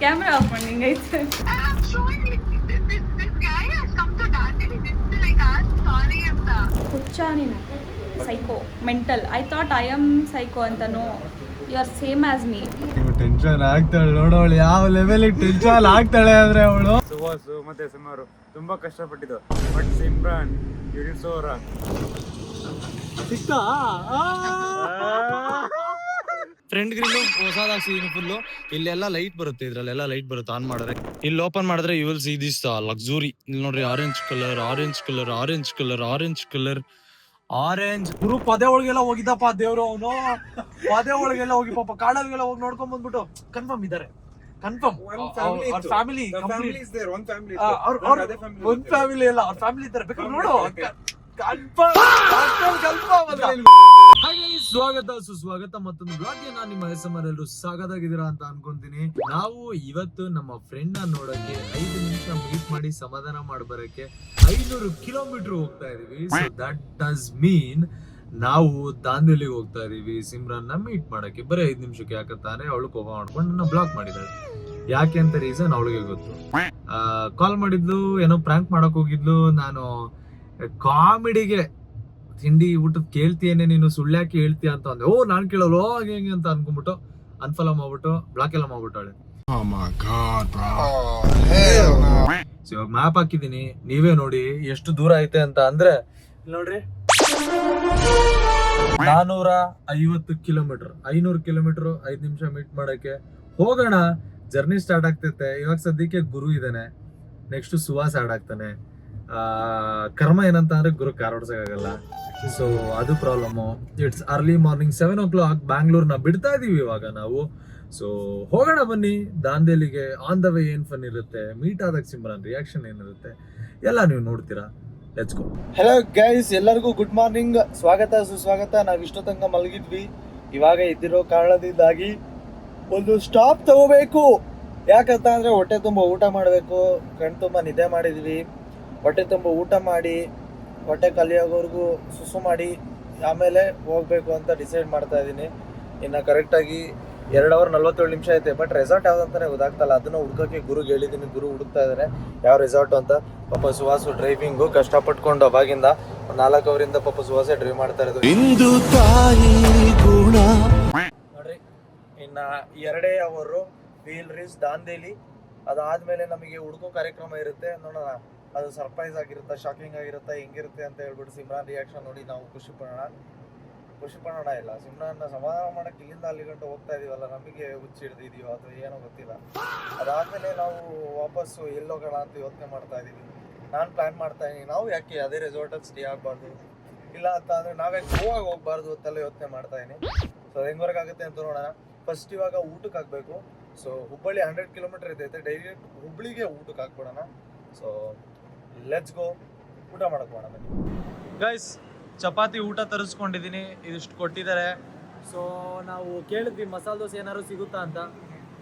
Camera off ಮಾಡಿ ಹಿಂಗೈತೆ. ಹುಚ್ಚ ನೀನು psycho mental. I thought I am psycho ಅಂತನೋ. You are same as me. Tension ಆಗ್ತಾಳೆ ನೋಡೋಳು, ಯಾವ ಲೆವೆಲ್ ಟೆನ್ಷನ್ ಆಗ್ತಾಳೆ ಅಂದ್ರೆ ಅವಳು. ಸುಹಾಸು ಮತ್ತೆ ಸುಮಾರು ತುಂಬಾ ಕಷ್ಟಪಟ್ಟಿದ್ದು, ಬಟ್ ಸಿಮ್ರಾನ್ ಇಳಿಸೋರ ಸಿಕ್ತಾ ಫ್ರಂಟ್ ಗ್ರಿಲ್ ಹೊಸದಾಗ್ಸಿದೀನಿ ಫುಲ್ಲು. ಇಲ್ಲೆಲ್ಲ ಲೈಟ್ ಬರುತ್ತೆ, ಇದ್ರಲ್ಲೆಲ್ಲ ಲೈಟ್ ಬರುತ್ತೆ ಆನ್ ಮಾಡಿದ್ರೆ. ಇಲ್ಲಿ ಓಪನ್ ಮಾಡಿದ್ರೆ you will see this luxury. ಇಲ್ಲಿ ನೋಡ್ರಿ orange colour, orange colour, orange colour, orange colour, orange. ಗುರು ಪದೇ ಒಳಗೆಲ್ಲ ಹೋಗಿದ್ದಪ್ಪ ದೇವ್ರು. ಅವನು ಪದೇ ಒಳಗೆಲ್ಲ ಹೋಗಿ ಪಾಪ ಕಾಡಲ್ಗೆಲ್ಲ ಹೋಗಿ ನೋಡ್ಕೊಂಡ್ ಬಂದ್ಬಿಟ್ಟು ಕನ್ಫರ್ಮ್ ಇದಾರೆ. ಕನ್ಫರ್ಮ್ ಫ್ಯಾಮಿಲಿ ಒಂದ್ ಫ್ಯಾಮಿಲಿ ಎಲ್ಲ ಅವ್ರ ಫ್ಯಾಮಿಲಿ ಇದ್ದಾರೆ. ಬೇಕಾದ್ರೆ ನೋಡು, ಸ್ವಾಗತ ಸುಸ್ವಾಗತ ಮತ್ತೊಂದು ಬ್ಲಾಗ್ಗೆ. ನಾನು ನಿಮ್ಮ SMR ಎಲ್ಲರೂ ಸಾಗದಾಗಿದ್ದೀರಾ ಅಂತ ಅನ್ಕೊಂತೀನಿ. ನಾವು ಇವತ್ತು ನಮ್ಮ ಫ್ರೆಂಡ್ ನ ನೋಡಕ್ಕೆ 5 ನಿಮಿಷ ಮೀಟ್ ಮಾಡಿ ಸಮಾಧಾನ ಮಾಡ್ಬರಕ್ಕೆ 500 ಕಿಲೋಮೀಟರ್ ಹೋಗ್ತಾ ಇದೀವಿ. ಸೊ ದಟ್ ಡಸ್ ಮೀನ್ ನಾವು ದಾಂಡೇಲಿಗೆ ಹೋಗ್ತಾ ಇದೀವಿ ಸಿಮ್ರಾನ್ ನ ಮೀಟ್ ಮಾಡಕ್ಕೆ. ಬರೀ 5 ನಿಮಿಷಕ್ಕೆ. ಯಾಕಂತಾನೆ ಅವಳು ಕೋಪ ಮಾಡ್ಕೊಂಡು ನನ್ನ ಬ್ಲಾಕ್ ಮಾಡಿದಾಳೆ. ಯಾಕೆ ಅಂತ ರೀಸನ್ ಅವಳಿಗೆ ಗೊತ್ತು. ಕಾಲ್ ಮಾಡಿದ್ಲು, ಏನೋ ಪ್ರ್ಯಾಂಕ್ ಮಾಡಕ್ ಹೋಗಿದ್ಲು. ನಾನು ಕಾಮಿಡಿಗೆ ತಿಂಡಿ ಊಟದ ಕೇಳ್ತೀಯೇನೆ ನೀನು, ಸುಳ್ಳ್ಯಾಕೆ ಹೇಳ್ತೀಯ ಅಂತ ಅಂದೆ. ನಾನ್ ಕೇಳೋಲ್ಲ ಹಾಗೆ ಹೆಂಗೆ ಅಂತ ಅನ್ಕೊಂಡ್ಬಿಟ್ಟು ಅನ್ಫಾಲೋ ಮಾಡ್ಬಿಟ್ಟು ಬ್ಲಾಕ್ ಎಲ್ಲ ಮಾಡ್ಬಿಟ್ಟಾಳೆ. ಇವಾಗ ಮ್ಯಾಪ್ ಹಾಕಿದೀನಿ, ನೀವೇ ನೋಡಿ ಎಷ್ಟು ದೂರ ಐತೆ ಅಂತ. ಅಂದ್ರೆ ನೋಡ್ರಿ 450 ಕಿಲೋಮೀಟರ್, 500 ಕಿಲೋಮೀಟರ್ 5 ನಿಮಿಷ ಮೀಟ್ ಮಾಡಕ್ಕೆ ಹೋಗೋಣ. ಜರ್ನಿ ಸ್ಟಾರ್ಟ್ ಆಗ್ತೈತೆ. ಇವಾಗ ಸದ್ಯಕ್ಕೆ ಗುರು ಇದ್ದಾನೆ, ನೆಕ್ಸ್ಟ್ ಸುಹಾಸ್ ಆಡ್ ಆಗ್ತಾನೆ. ಕರ್ಮ ಏನಂತ ಅಂದ್ರೆ ಗುರು ಕಾರ್ ಓಡ್ಸಕ್ಕಾಗಲ್ಲ. ಸೊ ಅದು problem. It's early morning 7 o'clock. ಬ್ಯಾಂಗ್ಳೂರ್ನ ಬಿಡ್ತಾ ಇದೀವಿ ಇವಾಗ ನಾವು. ಸೊ ಹೋಗೋಣ ಬನ್ನಿ ದಾಂಡೇಲಿಗೆ. ಆನ್ ದ ವೇ ಏನ್ ಫನ್ ಇರುತ್ತೆ, ಮೀಟ್ ಆದಾಗ ಸಿಮ್ರಾನ್ ರಿಯಾಕ್ಷನ್ ಏನಿರುತ್ತೆ ಎಲ್ಲ ನೀವು ನೋಡ್ತೀರಾ. Let's go. ಹೆಲೋ ಗೈಸ್, ಎಲ್ಲರಿಗೂ ಗುಡ್ ಮಾರ್ನಿಂಗ್, ಸ್ವಾಗತ ಸುಸ್ವಾಗತ. ನಾವ್ ಇಷ್ಟೊತ್ತಂಗ ಮಲಗಿದ್ವಿ. ಇವಾಗ ಎದ್ದಿರೋ ಕಾರಣದಿಂದಾಗಿ ಒಂದು ಸ್ಟಾಪ್ ತಗೋಬೇಕು. ಯಾಕಂತ ಅಂದ್ರೆ ಹೊಟ್ಟೆ ತುಂಬ ಊಟ ಮಾಡಬೇಕು. ಕಣ್ ತುಂಬ ನಿದ್ದೆ ಮಾಡಿದ್ವಿ. ಹೊಟ್ಟೆ ತುಂಬ ಊಟ ಮಾಡಿ ಹೊಟ್ಟೆ ಕಲಿಯೋವರೆಗೂ ಸುಸು ಮಾಡಿ ಆಮೇಲೆ ಹೋಗ್ಬೇಕು ಅಂತ ಡಿಸೈಡ್ ಮಾಡ್ತಾ ಇದ್ದೀನಿ. ಇನ್ನು ಕರೆಕ್ಟಾಗಿ 2 hour 47 ನಿಮಿಷ ಐತೆ. ಬಟ್ ರೆಸಾರ್ಟ್ ಯಾವ್ದಂತಾನೆ ಗೊತ್ತಾಗ್ತಲ್ಲ. ಅದನ್ನ ಹುಡ್ಕೋಕ್ಕೆ ಗುರುಗೆ ಹೇಳಿದ್ದೀನಿ. ಗುರು ಹುಡುಕ್ತಾ ಇದ್ದಾರೆ ಯಾವ ರೆಸಾರ್ಟ್ ಅಂತ. ಪಾಪ ಸುಹಾಸು ಡ್ರೈವಿಂಗು ಕಷ್ಟಪಟ್ಕೊಂಡು ಅವಾಗಿಂದ 4 ಅವರಿಂದ ಪಾಪ ಸುಹಾಸೆ ಡ್ರೈವ್ ಮಾಡ್ತಾ ಇರೋದು. ನೋಡ್ರಿ, ಇನ್ನ 2 hour ವೀಲ್ ರೀಚ್ ದಾಂಡೇಲಿ. ಅದಾದ್ಮೇಲೆ ನಮಗೆ ಹುಡುಕೋ ಕಾರ್ಯಕ್ರಮ ಇರುತ್ತೆ. ನೋಡೋಣ, ಅದು ಸರ್ಪ್ರೈಸ್ ಆಗಿರುತ್ತೆ, ಶಾಕಿಂಗ್ ಆಗಿರುತ್ತೆ, ಹೆಂಗಿರುತ್ತೆ ಅಂತ ಹೇಳ್ಬಿಟ್ಟು ಸಿಮ್ರಾನ್ ರಿಯಾಕ್ಷನ್ ನೋಡಿ ನಾವು ಖುಷಿ ಪಡೋಣ. ಇಲ್ಲ, ಸಿಮ್ರಾನ್ನ ಸಮಾಧಾನ ಮಾಡಕ್ಕೆ ಇಲ್ಲಿಂದ ಅಲ್ಲಿ ಗಂಟೆ ಹೋಗ್ತಾ ಇದೀವಲ್ಲ, ನಮಗೆ ಹುಚ್ಚಿ ಹಿಡ್ದಿದೀವೋ ಅಥವಾ ಏನೋ ಗೊತ್ತಿಲ್ಲ. ಅದಾದ್ಮೇಲೆ ನಾವು ವಾಪಸ್ಸು ಎಲ್ಲೋಗೋಣ ಅಂತ ಯೋಚನೆ ಮಾಡ್ತಾ ಇದೀವಿ. ನಾನು ಪ್ಲಾನ್ ಮಾಡ್ತಾ ಇದೀನಿ, ನಾವು ಯಾಕೆ ಅದೇ ರೆಸಾರ್ಟಲ್ಲಿ ಸ್ಟೇ ಆಗಬಾರ್ದು, ಇಲ್ಲ ಅಂತ ಅಂದ್ರೆ ನಾವೇ ಗೋವಾಗ ಹೋಗ್ಬಾರ್ದು ಅಂತೆಲ್ಲ ಯೋಚನೆ ಮಾಡ್ತಾ ಇದೀನಿ. ಸೊ ಹೆಂಗ್ವರೆಗೆ ಆಗುತ್ತೆ ಅಂತ ನೋಡೋಣ. ಫಸ್ಟ್ ಇವಾಗ ಊಟಕ್ಕೆ ಹಾಕ್ಬೇಕು. ಸೊ ಹುಬ್ಬಳ್ಳಿ 100 ಕಿಲೋಮೀಟರ್ ಇರ್ತೈತೆ. ಡೈರೆಕ್ಟ್ ಹುಬ್ಳಿಗೆ ಊಟಕ್ಕೆ ಹಾಕ್ಬಿಡೋಣ. ಸೊ ಲೆಟ್ಸ್ ಗೋ, ಊಟ ಮಾಡಕ್ ಮಾಡೋಣ ಗೈಸ್. ಚಪಾತಿ ಊಟ ತರಿಸ್ಕೊಂಡಿದ್ದೀನಿ, ಇದಿಷ್ಟು ಕೊಟ್ಟಿದ್ದಾರೆ. ಸೊ ನಾವು ಕೇಳಿದ್ವಿ ಮಸಾಲೆ ದೋಸೆ ಏನಾದ್ರು ಸಿಗುತ್ತಾ ಅಂತ.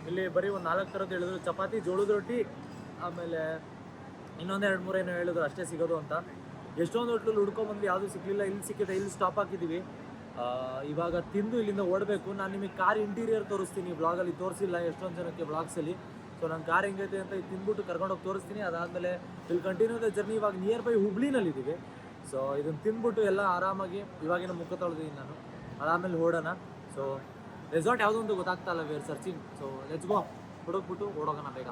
ಇಲ್ಲಿ ಬರೀ ಒಂದು 4 ಥರದ್ದು ಹೇಳಿದ್ರು. ಚಪಾತಿ, ಜೋಳದ ರೊಟ್ಟಿ, ಆಮೇಲೆ ಇನ್ನೊಂದು 2-3 ಏನೋ ಹೇಳಿದ್ರು, ಅಷ್ಟೇ ಸಿಗೋದು ಅಂತ. ಎಷ್ಟೊಂದು ಹೋಟ್ಲಲ್ಲಿ ಹುಡ್ಕೊಂಡ್ಬಂದ್ವಿ, ಯಾವುದೂ ಸಿಗಲಿಲ್ಲ. ಇಲ್ಲಿ ಸಿಕ್ಕಿದೆ, ಇಲ್ಲಿ ಸ್ಟಾಪ್ ಹಾಕಿದ್ದೀವಿ. ಇವಾಗ ತಿಂದು ಇಲ್ಲಿಂದ ಓಡಬೇಕು. ನಾನು ನಿಮಗೆ ಕಾರ್ ಇಂಟೀರಿಯರ್ ತೋರಿಸ್ತೀನಿ. ಬ್ಲಾಗಲ್ಲಿ ತೋರಿಸಿಲ್ಲ ಎಷ್ಟೊಂದು ಜನಕ್ಕೆ ಬ್ಲಾಗ್ಸಲ್ಲಿ. ಸೊ ನನ್ನ ಕಾರ್ ಹೆಂಗೈತೆ ಅಂತ ತಿಂದ್ಬಿಟ್ಟು ಕರ್ಕೊಂಡೋಗಿ ತೋರಿಸ್ತೀನಿ. ಅದಾದಮೇಲೆ ಇಲ್ಲಿ ಕಂಟಿನ್ಯೂ ದ ಜರ್ನಿ. ಇವಾಗ ನಿಯರ್ ಬೈ ಹುಬ್ಳಿನಲ್ಲಿದ್ದೀವಿ. ಸೊ ಇದನ್ನು ತಿಂದ್ಬಿಟ್ಟು ಎಲ್ಲ ಆರಾಮಾಗಿ ಇವಾಗಿನ ಮುಖ ತೊಳೆದಿದ್ದೀನಿ ನಾನು. ಅದಾದಮೇಲೆ ಓಡೋಣ. ಸೊ ರೆಸಾರ್ಟ್ ಯಾವುದೋ ಅಂತ ಗೊತ್ತಾಗ್ತಾ ಇಲ್ಲ, we're searching. So let's go, ಹುಡುಕ್ಬಿಟ್ಟು ಓಡೋಗೋಣ ಬೇಗ.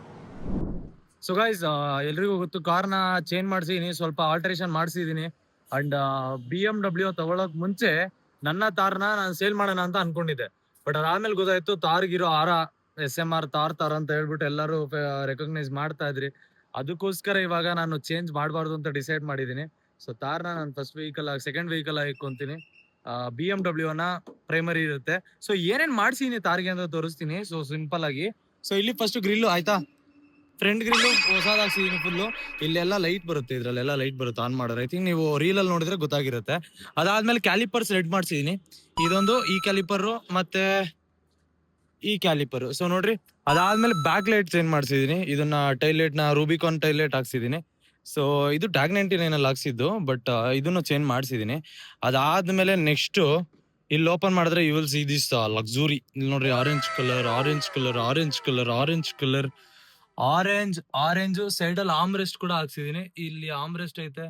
ಸೊ ಗೈಸ್, ಎಲ್ರಿಗೂ ಗೊತ್ತು, ಕಾರ್ನ ಚೇಂಜ್ ಮಾಡಿಸಿದೀನಿ, ಸ್ವಲ್ಪ ಆಲ್ಟ್ರೇಷನ್ ಮಾಡಿಸಿದೀನಿ. ಅಂಡ್ BMW ತಗೊಳಕ್ ಮುಂಚೆ ನನ್ನ ತಾರ್ನ ನಾನು ಸೇಲ್ ಮಾಡೋಣ ಅಂತ ಅನ್ಕೊಂಡಿದ್ದೆ. ಬಟ್ ಅದಾದ್ಮೇಲೆ ಗೊತ್ತಾಯ್ತು ತಾರ್ಗಿರೋ SMR ತಾರ್ ಅಂತ ಹೇಳ್ಬಿಟ್ಟು ಎಲ್ಲರೂ ರೆಕಗ್ನೈಸ್ ಮಾಡ್ತಾ ಇದ್ರಿ. ಅದಕ್ಕೋಸ್ಕರ ಇವಾಗ ನಾನು ಚೇಂಜ್ ಮಾಡಬಾರ್ದು ಅಂತ ಡಿಸೈಡ್ ಮಾಡಿದ್ದೀನಿ. ಸೊ ತಾರ್ನ ನಾನು ಫಸ್ಟ್ ವೆಹಿಕಲ್ ಆಗಿ ಸೆಕೆಂಡ್ ವೆಹಿಕಲ್ ಆಗಿ ಇಟ್ಕೊಂತೀನಿ. BMW ಪ್ರೈಮರಿ ಇರುತ್ತೆ. ಸೊ ಏನೇನ್ ಮಾಡ್ಸಿದೀನಿ ತಾರ್ಗೆ ಅಂತ ತೋರಿಸ್ತೀನಿ. ಸೊ ಸಿಂಪಲ್ ಆಗಿ, ಸೊ ಇಲ್ಲಿ ಫಸ್ಟ್ ಗ್ರಿಲ್ಲು ಆಯ್ತಾ, ಫ್ರಂಟ್ ಗ್ರಿಲ್ಲು ಹೊಸದಾಗ್ಸಿದೀನಿ ಫುಲ್ಲು. ಇಲ್ಲೆಲ್ಲ ಲೈಟ್ ಬರುತ್ತೆ, ಇದ್ರಲ್ಲೆಲ್ಲ ಲೈಟ್ ಬರುತ್ತೆ ಆನ್ ಮಾಡೋರು. ಐ ಥಿಂಕ್ ನೀವು ರೀಲಲ್ಲಿ ನೋಡಿದ್ರೆ ಗೊತ್ತಾಗಿರುತ್ತೆ. ಅದಾದ್ಮೇಲೆ ಕ್ಯಾಲಿಪರ್ಸ್ ರೆಡ್ ಮಾಡ್ಸಿದೀನಿ. ಇದೊಂದು ಈ ಕ್ಯಾಲಿಪರ್ ಮತ್ತೆ ಈ ಕ್ಯಾಲಿಪರ್. ಸೊ ನೋಡ್ರಿ, ಅದಾದ್ಮೇಲೆ ಬ್ಯಾಕ್ ಲೈಟ್ ಚೇಂಜ್ ಮಾಡ್ಸಿದೀನಿ. ಇದನ್ನ ಟೈಲೈಟ್ ನ ರೂಬಿಕಾನ್ ಟೈಲೈಟ್ ಹಾಕ್ಸಿದೀನಿ. ಸೊ ಇದು ಟ್ಯಾಗ್ 99 ಅಲ್ಲಿ ಹಾಕ್ಸಿದ್ದು, ಬಟ್ ಇದನ್ನು ಚೇಂಜ್ ಮಾಡ್ಸಿದೀನಿ. ಅದಾದ್ಮೇಲೆ ನೆಕ್ಸ್ಟ್ ಇಲ್ಲಿ ಓಪನ್ ಮಾಡಿದ್ರೆ you will see this luxury. ಇಲ್ಲಿ ನೋಡ್ರಿ orange colour, orange colour, orange colour, orange colour, orange side ಅಲ್ಲಿ ಆಮ್ರೆಸ್ಟ್ ಕೂಡ ಹಾಕ್ಸಿದೀನಿ. ಇಲ್ಲಿ ಆಮ್ರೆಸ್ಟ್ ಐತೆ,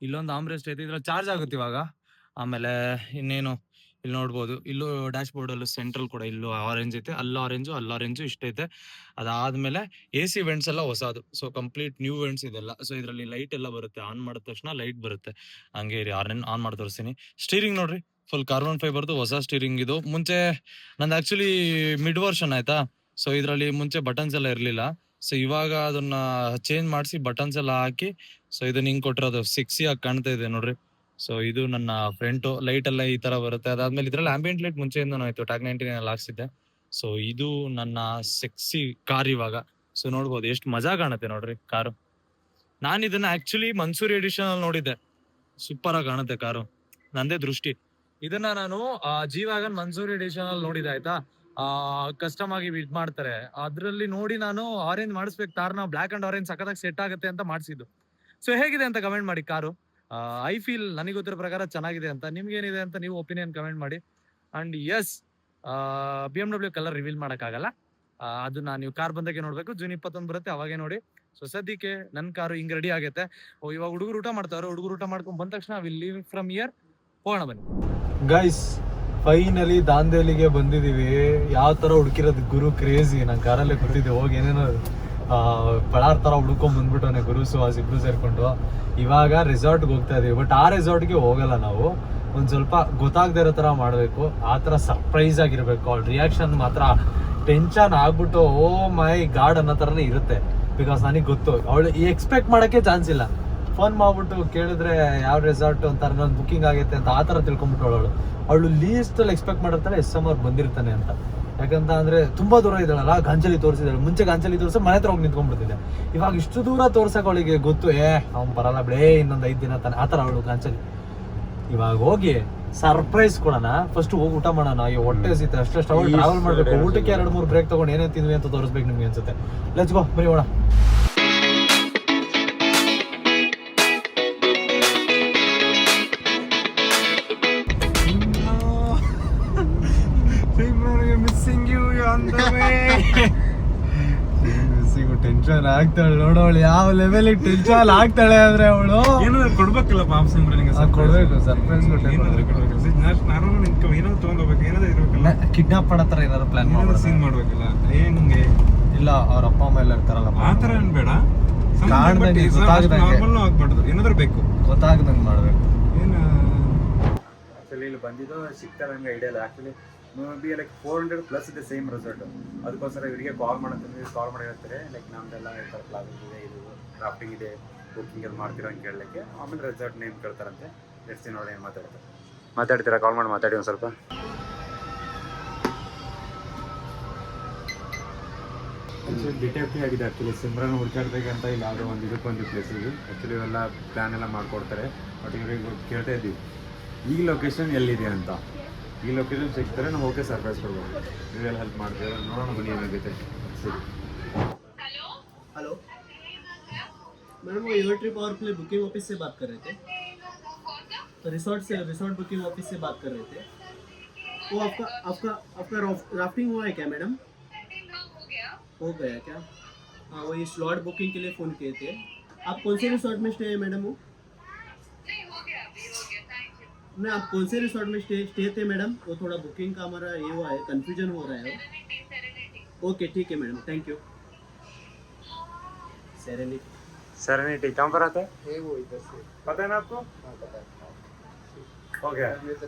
ಇಲ್ಲೊಂದು ಆಮ್ರೆಸ್ಟ್ ಐತೆ, ಇದ್ರಲ್ಲಿ ಚಾರ್ಜ್ ಆಗುತ್ತೆ ಇವಾಗ. ಆಮೇಲೆ ಇನ್ನೇನು ಇಲ್ಲಿ ನೋಡ್ಬೋದು, ಇಲ್ಲೂ ಡ್ಯಾಶ್ ಬೋರ್ಡ್ ಅಲ್ಲೂ ಸೆಂಟ್ರಲ್ ಕೂಡ ಇಲ್ಲೂ ಆರೆಂಜ್ ಐತೆ, ಅಲ್ಲಾರೆಂಜು ಇಷ್ಟೈತೆ. ಅದಾದ್ಮೇಲೆ AC ವೆಂಟ್ಸ್ ಎಲ್ಲ ಹೊಸದು, ಸೊ ಕಂಪ್ಲೀಟ್ ನ್ಯೂ ವೆಂಟ್ಸ್ ಇದೆಲ್ಲ. ಸೊ ಇದರಲ್ಲಿ ಲೈಟ್ ಎಲ್ಲ ಬರುತ್ತೆ, ಆನ್ ಮಾಡಿದ ತಕ್ಷಣ ಲೈಟ್ ಬರುತ್ತೆ. ಹಂಗೆ ಇರಿ, ಆನ್ ಮಾಡಿ ತೋರಿಸ್ತೀನಿ. ಸ್ಟೀರಿಂಗ್ ನೋಡ್ರಿ, ಫುಲ್ ಕಾರ್ಬನ್ ಫೈಬರ್ದು ಹೊಸ ಸ್ಟೀರಿಂಗ್ ಇದು. ಮುಂಚೆ ನಂದು ಆಕ್ಚುಲಿ ಮಿಡ್ ವರ್ಷನ್ ಆಯ್ತಾ, ಸೊ ಇದರಲ್ಲಿ ಮುಂಚೆ ಬಟನ್ಸ್ ಎಲ್ಲ ಇರಲಿಲ್ಲ. ಸೊ ಇವಾಗ ಅದನ್ನ ಚೇಂಜ್ ಮಾಡಿಸಿ ಬಟನ್ಸ್ ಎಲ್ಲ ಹಾಕಿ, ಸೊ ಇದನ್ನ ಹಿಂಗ್ ಕೊಟ್ಟಿರೋದು ಸಿಕ್ಸಿ ಆಗಿ ಕಾಣ್ತಾ ಇದೆ ನೋಡ್ರಿ. ಸೊ ಇದು ನನ್ನ ಫ್ರಂಟ್ ಲೈಟ್ ಎಲ್ಲ ಈ ತರ ಬರುತ್ತೆ. ಅದಾದ್ಮೇಲೆ ಇದ್ರಲ್ಲಿ ಆಂಬಿಯಂಟ್ ಲೈಟ್ ಮುಂಚೆಯಿಂದನೂ ಆಯ್ತು, ಟ್ಯಾಗ್ 99 ಅಲ್ಲಿ ಹಾಕ್ಸಿದ್ದೆ. ಸೊ ಇದು ನನ್ನ ಸೆಕ್ಸಿ ಕಾರ್ ಇವಾಗ. ಸೊ ನೋಡ್ಬೋದು ಎಷ್ಟು ಮಜಾ ಕಾಣುತ್ತೆ ನೋಡ್ರಿ ಕಾರು. ನಾನು ಇದನ್ನ ಆಕ್ಚುಲಿ ಮನ್ಸೂರಿ ಎಡಿಷನ್ ಅಲ್ಲಿ ನೋಡಿದ್ದೆ, ಸೂಪರ್ ಆಗಿ ಕಾಣುತ್ತೆ ಕಾರು, ನಂದೇ ದೃಷ್ಟಿ. ಇದನ್ನ ನಾನು ಜಿ ವ್ಯಾಗನ್ ಮನ್ಸೂರಿ ಎಡಿಷನ್ ಅಲ್ಲಿ ನೋಡಿದೆ ಆಯ್ತಾ, ಕಸ್ಟಮ್ ಆಗಿ ಇದ್ ಮಾಡ್ತಾರೆ, ಅದ್ರಲ್ಲಿ ನೋಡಿ ನಾನು ಆರೆಂಜ್ ಮಾಡಿಸ್ಬೇಕು ಕಾರ್ನ, ಬ್ಲಾಕ್ ಅಂಡ್ ಆರೆಂಜ್ ಸಖತ್ತಾಗಿ ಸೆಟ್ ಆಗುತ್ತೆ ಅಂತ ಮಾಡಿಸಿದ್ದು. ಸೊ ಹೇಗಿದೆ ಅಂತ ಕಮೆಂಟ್ ಮಾಡಿ ಕಾರು. ಐ ಫೀಲ್ ನನಗೆ ಗೊತ್ತಿರೋ ಪ್ರಕಾರ ಚೆನ್ನಾಗಿದೆ ಅಂತ. ನಿಮ್ಗೆ ಏನಿದೆ ಅಂತ ನೀವು ಒಪಿನಿಯನ್ ಕಮೆಂಟ್ ಮಾಡಿ. And yes, BMW colour reveal ಮಾಡಕ್ಕಾಗಲ್ಲ, ಅದನ್ನ ನೀವು ಕಾರ್ ಬಂದಾಗೆ ನೋಡ್ಬೇಕು. ಜೂನ್ 21 ಬರುತ್ತೆ, ಅವಾಗೆ ನೋಡಿ. ಸೊ ಸದ್ಯಕ್ಕೆ ನನ್ನ ಕಾರು ಹಿಂಗ್ ರೆಡಿ ಆಗೈತೆ. ಇವಾಗ ಹುಡುಗರು ಊಟ ಮಾಡ್ತಾವ್ರೆ, ಹುಡುಗರು ಊಟ ಮಾಡ್ಕೊಂಡ್ ಬಂದ ತಕ್ಷಣ ವಿಲ್ ಲೀವ್ ಫ್ರಮ್ ಹಿಯರ್, ಹೋಗೋಣ ಬನ್ನಿ. ಗೈಸ್ ಫೈನಲಿ ದಾಂದೇಲಿಗೆ ಬಂದಿದೀವಿ. ಯಾವ ತರ ಹುಡುಕಿರೋದು ಗುರು, ಕ್ರೇಜಿ. ನಾನು ಕಾರಲ್ಲೇ ಕೂತಿದ್ದೆ, ಹೋಗಿ ಏನೇನೋ ಪಳಾರ್ ತರ ಹುಡ್ಕೊಂಡ್ ಬಂದ್ಬಿಟ್ಟವನೆ ಗುರು ಸುಹಾಸ್ ಇಬ್ರು ಸೇರ್ಕೊಂಡು. ಇವಾಗ ರೆಸಾರ್ಟ್ಗೆ ಹೋಗ್ತಾ ಇದೀವಿ, ಬಟ್ ಆ ರೆಸಾರ್ಟ್ಗೆ ಹೋಗಲ್ಲ ನಾವು. ಒಂದ್ ಸ್ವಲ್ಪ ಗೊತ್ತಾಗದೇ ಇರೋ ತರ ಮಾಡ್ಬೇಕು, ಆ ತರ ಸರ್ಪ್ರೈಸ್ ಆಗಿರ್ಬೇಕು. ಅವ್ಳ ರಿಯಾಕ್ಷನ್ ಮಾತ್ರ ಟೆನ್ಷನ್ ಆಗ್ಬಿಟ್ಟು ಓ ಮೈ ಗಾಡ್ ಅನ್ನೋ ತರನೇ ಇರುತ್ತೆ. ಬಿಕಾಸ್ ನನಗೆ ಗೊತ್ತು ಅವಳು ಎಕ್ಸ್ಪೆಕ್ಟ್ ಮಾಡಕ್ಕೆ ಚಾನ್ಸ್ ಇಲ್ಲ. ಫೋನ್ ಮಾಡ್ಬಿಟ್ಟು ಕೇಳಿದ್ರೆ ಯಾವ ರೆಸಾರ್ಟ್ ಅಂತ ನನ್ನ ಬುಕ್ಕಿಂಗ್ ಆಗೈತೆ ಅಂತ ಆ ಥರ ತಿಳ್ಕೊಂಬಿಟ್ಟು ಅವಳು ಲೀಸ್ಟಲ್ಲಿ ಎಕ್ಸ್ಪೆಕ್ಟ್ ಮಾಡಿರ್ತಾನೆ SMR ಬಂದಿರ್ತಾನೆ ಅಂತ. ಯಾಕಂತ ಅಂದ್ರೆ ತುಂಬಾ ದೂರ ಇದ್ದಾಳಲ್ಲ, ಗಾಂಚಲಿ ತೋರಿಸಿದಾಳೆ. ಮುಂಚೆ ಗಾಂಚಲಿ ತೋರಿಸಿ ಮನೆ ಹತ್ರ ಹೋಗಿ ನಿಂತ್ಕೊಂಡ್ಬಿಡ್ತಿದ್ದೆ. ಇವಾಗ ಇಷ್ಟು ದೂರ ತೋರ್ಸಕ್ಕೆ ಅವಳಿಗೆ ಗೊತ್ತು, ಅವ್ನು ಬರಲ್ಲ ಬಿಡೇ, ಇನ್ನೊಂದು 5 ದಿನ ತಾನೆ, ಆ ಥರ ಅವಳು ಗಾಂಚಲಿ. ಇವಾಗ ಹೋಗಿ ಸರ್ಪ್ರೈಸ್ ಕೊಡೋಣ, ಫಸ್ಟ್ ಹೋಗಿ ಊಟ ಮಾಡೋಣ. ಅಯ್ಯೋ ಹೊಟ್ಟೆ ಹಸಿತೆ, ಅಷ್ಟಷ್ಟು ಅವಳು ಟ್ರಾವೆಲ್ ಮಾಡ್ಬೇಕು. ಊಟಕ್ಕೆ 2-3 ಬ್ರೇಕ್ ತಗೊಂಡು ಏನೇ ತಿಂದ್ವಿ ಅಂತ ತೋರಿಸ್ಬೇಕು ನಿಮ್ಗೆ ಅನ್ಸುತ್ತೆ. ಲೆಟ್ಸ್ ಗೋ, ಬರೀ ಹೋಣ. ಟೆನ್ಷನ್ ಆಗ್ತಾಳೆ ನೋಡೋಳು, ಯಾವ ಲೆವೆಲಿಗೆ ಟೆನ್ಷನ್ ಆಗ್ತಾಳೆ ಅಂದ್ರೆ ಅವಳು. ಏನಾದ್ರು ಕೊಡ್ಬೇಕಲ್ಲ ಪಾಪ ಸಿಮ್ರನ್ಗೆ, ಕೊಡ್ಬೇಕು, ಸರ್ಪ್ರೈಸ್ ಏನಾದ್ರು ತಗೊಂಡೋಗ್ಬೇಕು, ಏನಾದ್ರು ಇರ್ಬೇಕಲ್ಲ. ಕಿಡ್ನಾಪ್ ಮಾಡೋ ತರ ಏನಾದ್ರು ಪ್ಲಾನ್ ಸೀನ್ ಮಾಡ್ಬೇಕಲ್ಲ. ಹೆಂಗೆ ಇಲ್ಲ, ಅವ್ರ ಅಪ್ಪ ಅಮ್ಮ ಎಲ್ಲ ಇರ್ತಾರಲ್ಲ, ಆ ತರ ಏನ್ ಬೇಡ, ಕಾಣ್ದಂಗೆ ನಾರ್ಮಲ್ ಆಗ್ಬಾರ್ದು, ಏನಾದ್ರು ಬೇಕು, ಗೊತ್ತಾಗ್ದಂಗೆ ಮಾಡ್ಬೇಕು. ಏನು ಆಕ್ಚುಲಿ ಇಲ್ಲಿ ಬಂದಿದ್ದು ಸಿಗ್ತಾರೆ ನಂಗೆ ಐಡಿಯಾ ಇಲ್ಲ. ಆಕ್ಚುಲಿ ಬಿ ಲೈಕ್ 400+ ಇದೆ ಸೇಮ್ ರೆಸಾರ್ಟ್. ಅದಕ್ಕೋಸ್ಕರ ಇವರಿಗೆ ಕಾಲ್ ಮಾಡಿ ಹೇಳ್ತಾರೆ ಲೈಕ್ ನಮ್ದೆಲ್ಲ ಈ ಥರ ಕ್ಲಾಸಸ್ ಇದೆ, ಇದು ರಾಫ್ಟಿಂಗ್ ಇದೆ, ಬುಕ್ಕಿಂಗ್ ಎಲ್ಲ ಮಾಡ್ತೀರಾ ಅಂತ ಕೇಳಲಿಕ್ಕೆ. ಆಮೇಲೆ ರೆಸಾರ್ಟ್ ನೇಮ್ ಕೇಳ್ತಾರಂತೆ. ಎಷ್ಟು ನೋಡಿ ಏನು ಮಾತಾಡ್ತೀರಾ, ಕಾಲ್ ಮಾಡಿ ಮಾತಾಡಿ ಒಂದು ಸ್ವಲ್ಪ. ಡಿಟೆಕ್ಟಿವ್ ಆಗಿದೆ ಆ್ಯಕ್ಚುಲಿ. ಸಿಮ್ರನ್ ಹುಡ್ಕಾಡ್ಬೇಕಂತ ಇಲ್ಲಿ ಯಾವುದೋ ಒಂದು ಇದಕ್ಕೆ ಬಂದು ಪ್ಲೇಸಿಗೆ ಆ್ಯಕ್ಚುಲಿ ಇವೆಲ್ಲ ಪ್ಲ್ಯಾನ್ ಎಲ್ಲ ಮಾಡಿಕೊಡ್ತಾರೆ. ಬಟ್ ಇವ್ರಿಗೆ ಕೇಳ್ತಾ ಇದ್ದೀವಿ ಈ ಲೊಕೇಶನ್ ಎಲ್ಲಿದೆ ಅಂತ. ಈ ಲೊಕೇಶನ್ ಸಿಗ್ತಾರೆ, ನಾವು ಓಕೆ ಸರ್ಪ್ರೈಸ್ ಕೊಡ್ಬೋದು. ನೀವೆಲ್ಲ ಹೆಲ್ಪ್ ಮಾಡ್ತೀರಾ, ನೋಡೋಣ ಬನ್ನಿ ಏನಾಗುತ್ತೆ. ಸರಿ. हेलो मैडम, वो योर ट्रिप और प्ले बुकिंग ऑफिस से बात कर रहे थे? तो रिसोर्ट बुकिंग ऑफिस से बात कर रहे थे। वो आपका राफ्टिंग हुआ है क्या मैडम? हो गया क्या? हाँ, वो ये स्लॉट बुकिंग के लिए फ़ोन किए थे। आप कौन से रिसोर्ट में स्टे है मैडम? वो नहीं, आप कौन से रिसोर्ट में स्टे थे मैडम? वो थोड़ा बुकिंग का हमारा ये हुआ है, कन्फ्यूजन हो रहा है। ओके ठीक है मैडम, थैंक यू। सेरेनिटी कहाँ पर आता है? वो इधर से पता है ना आपको? हाँ, पता है। हो गया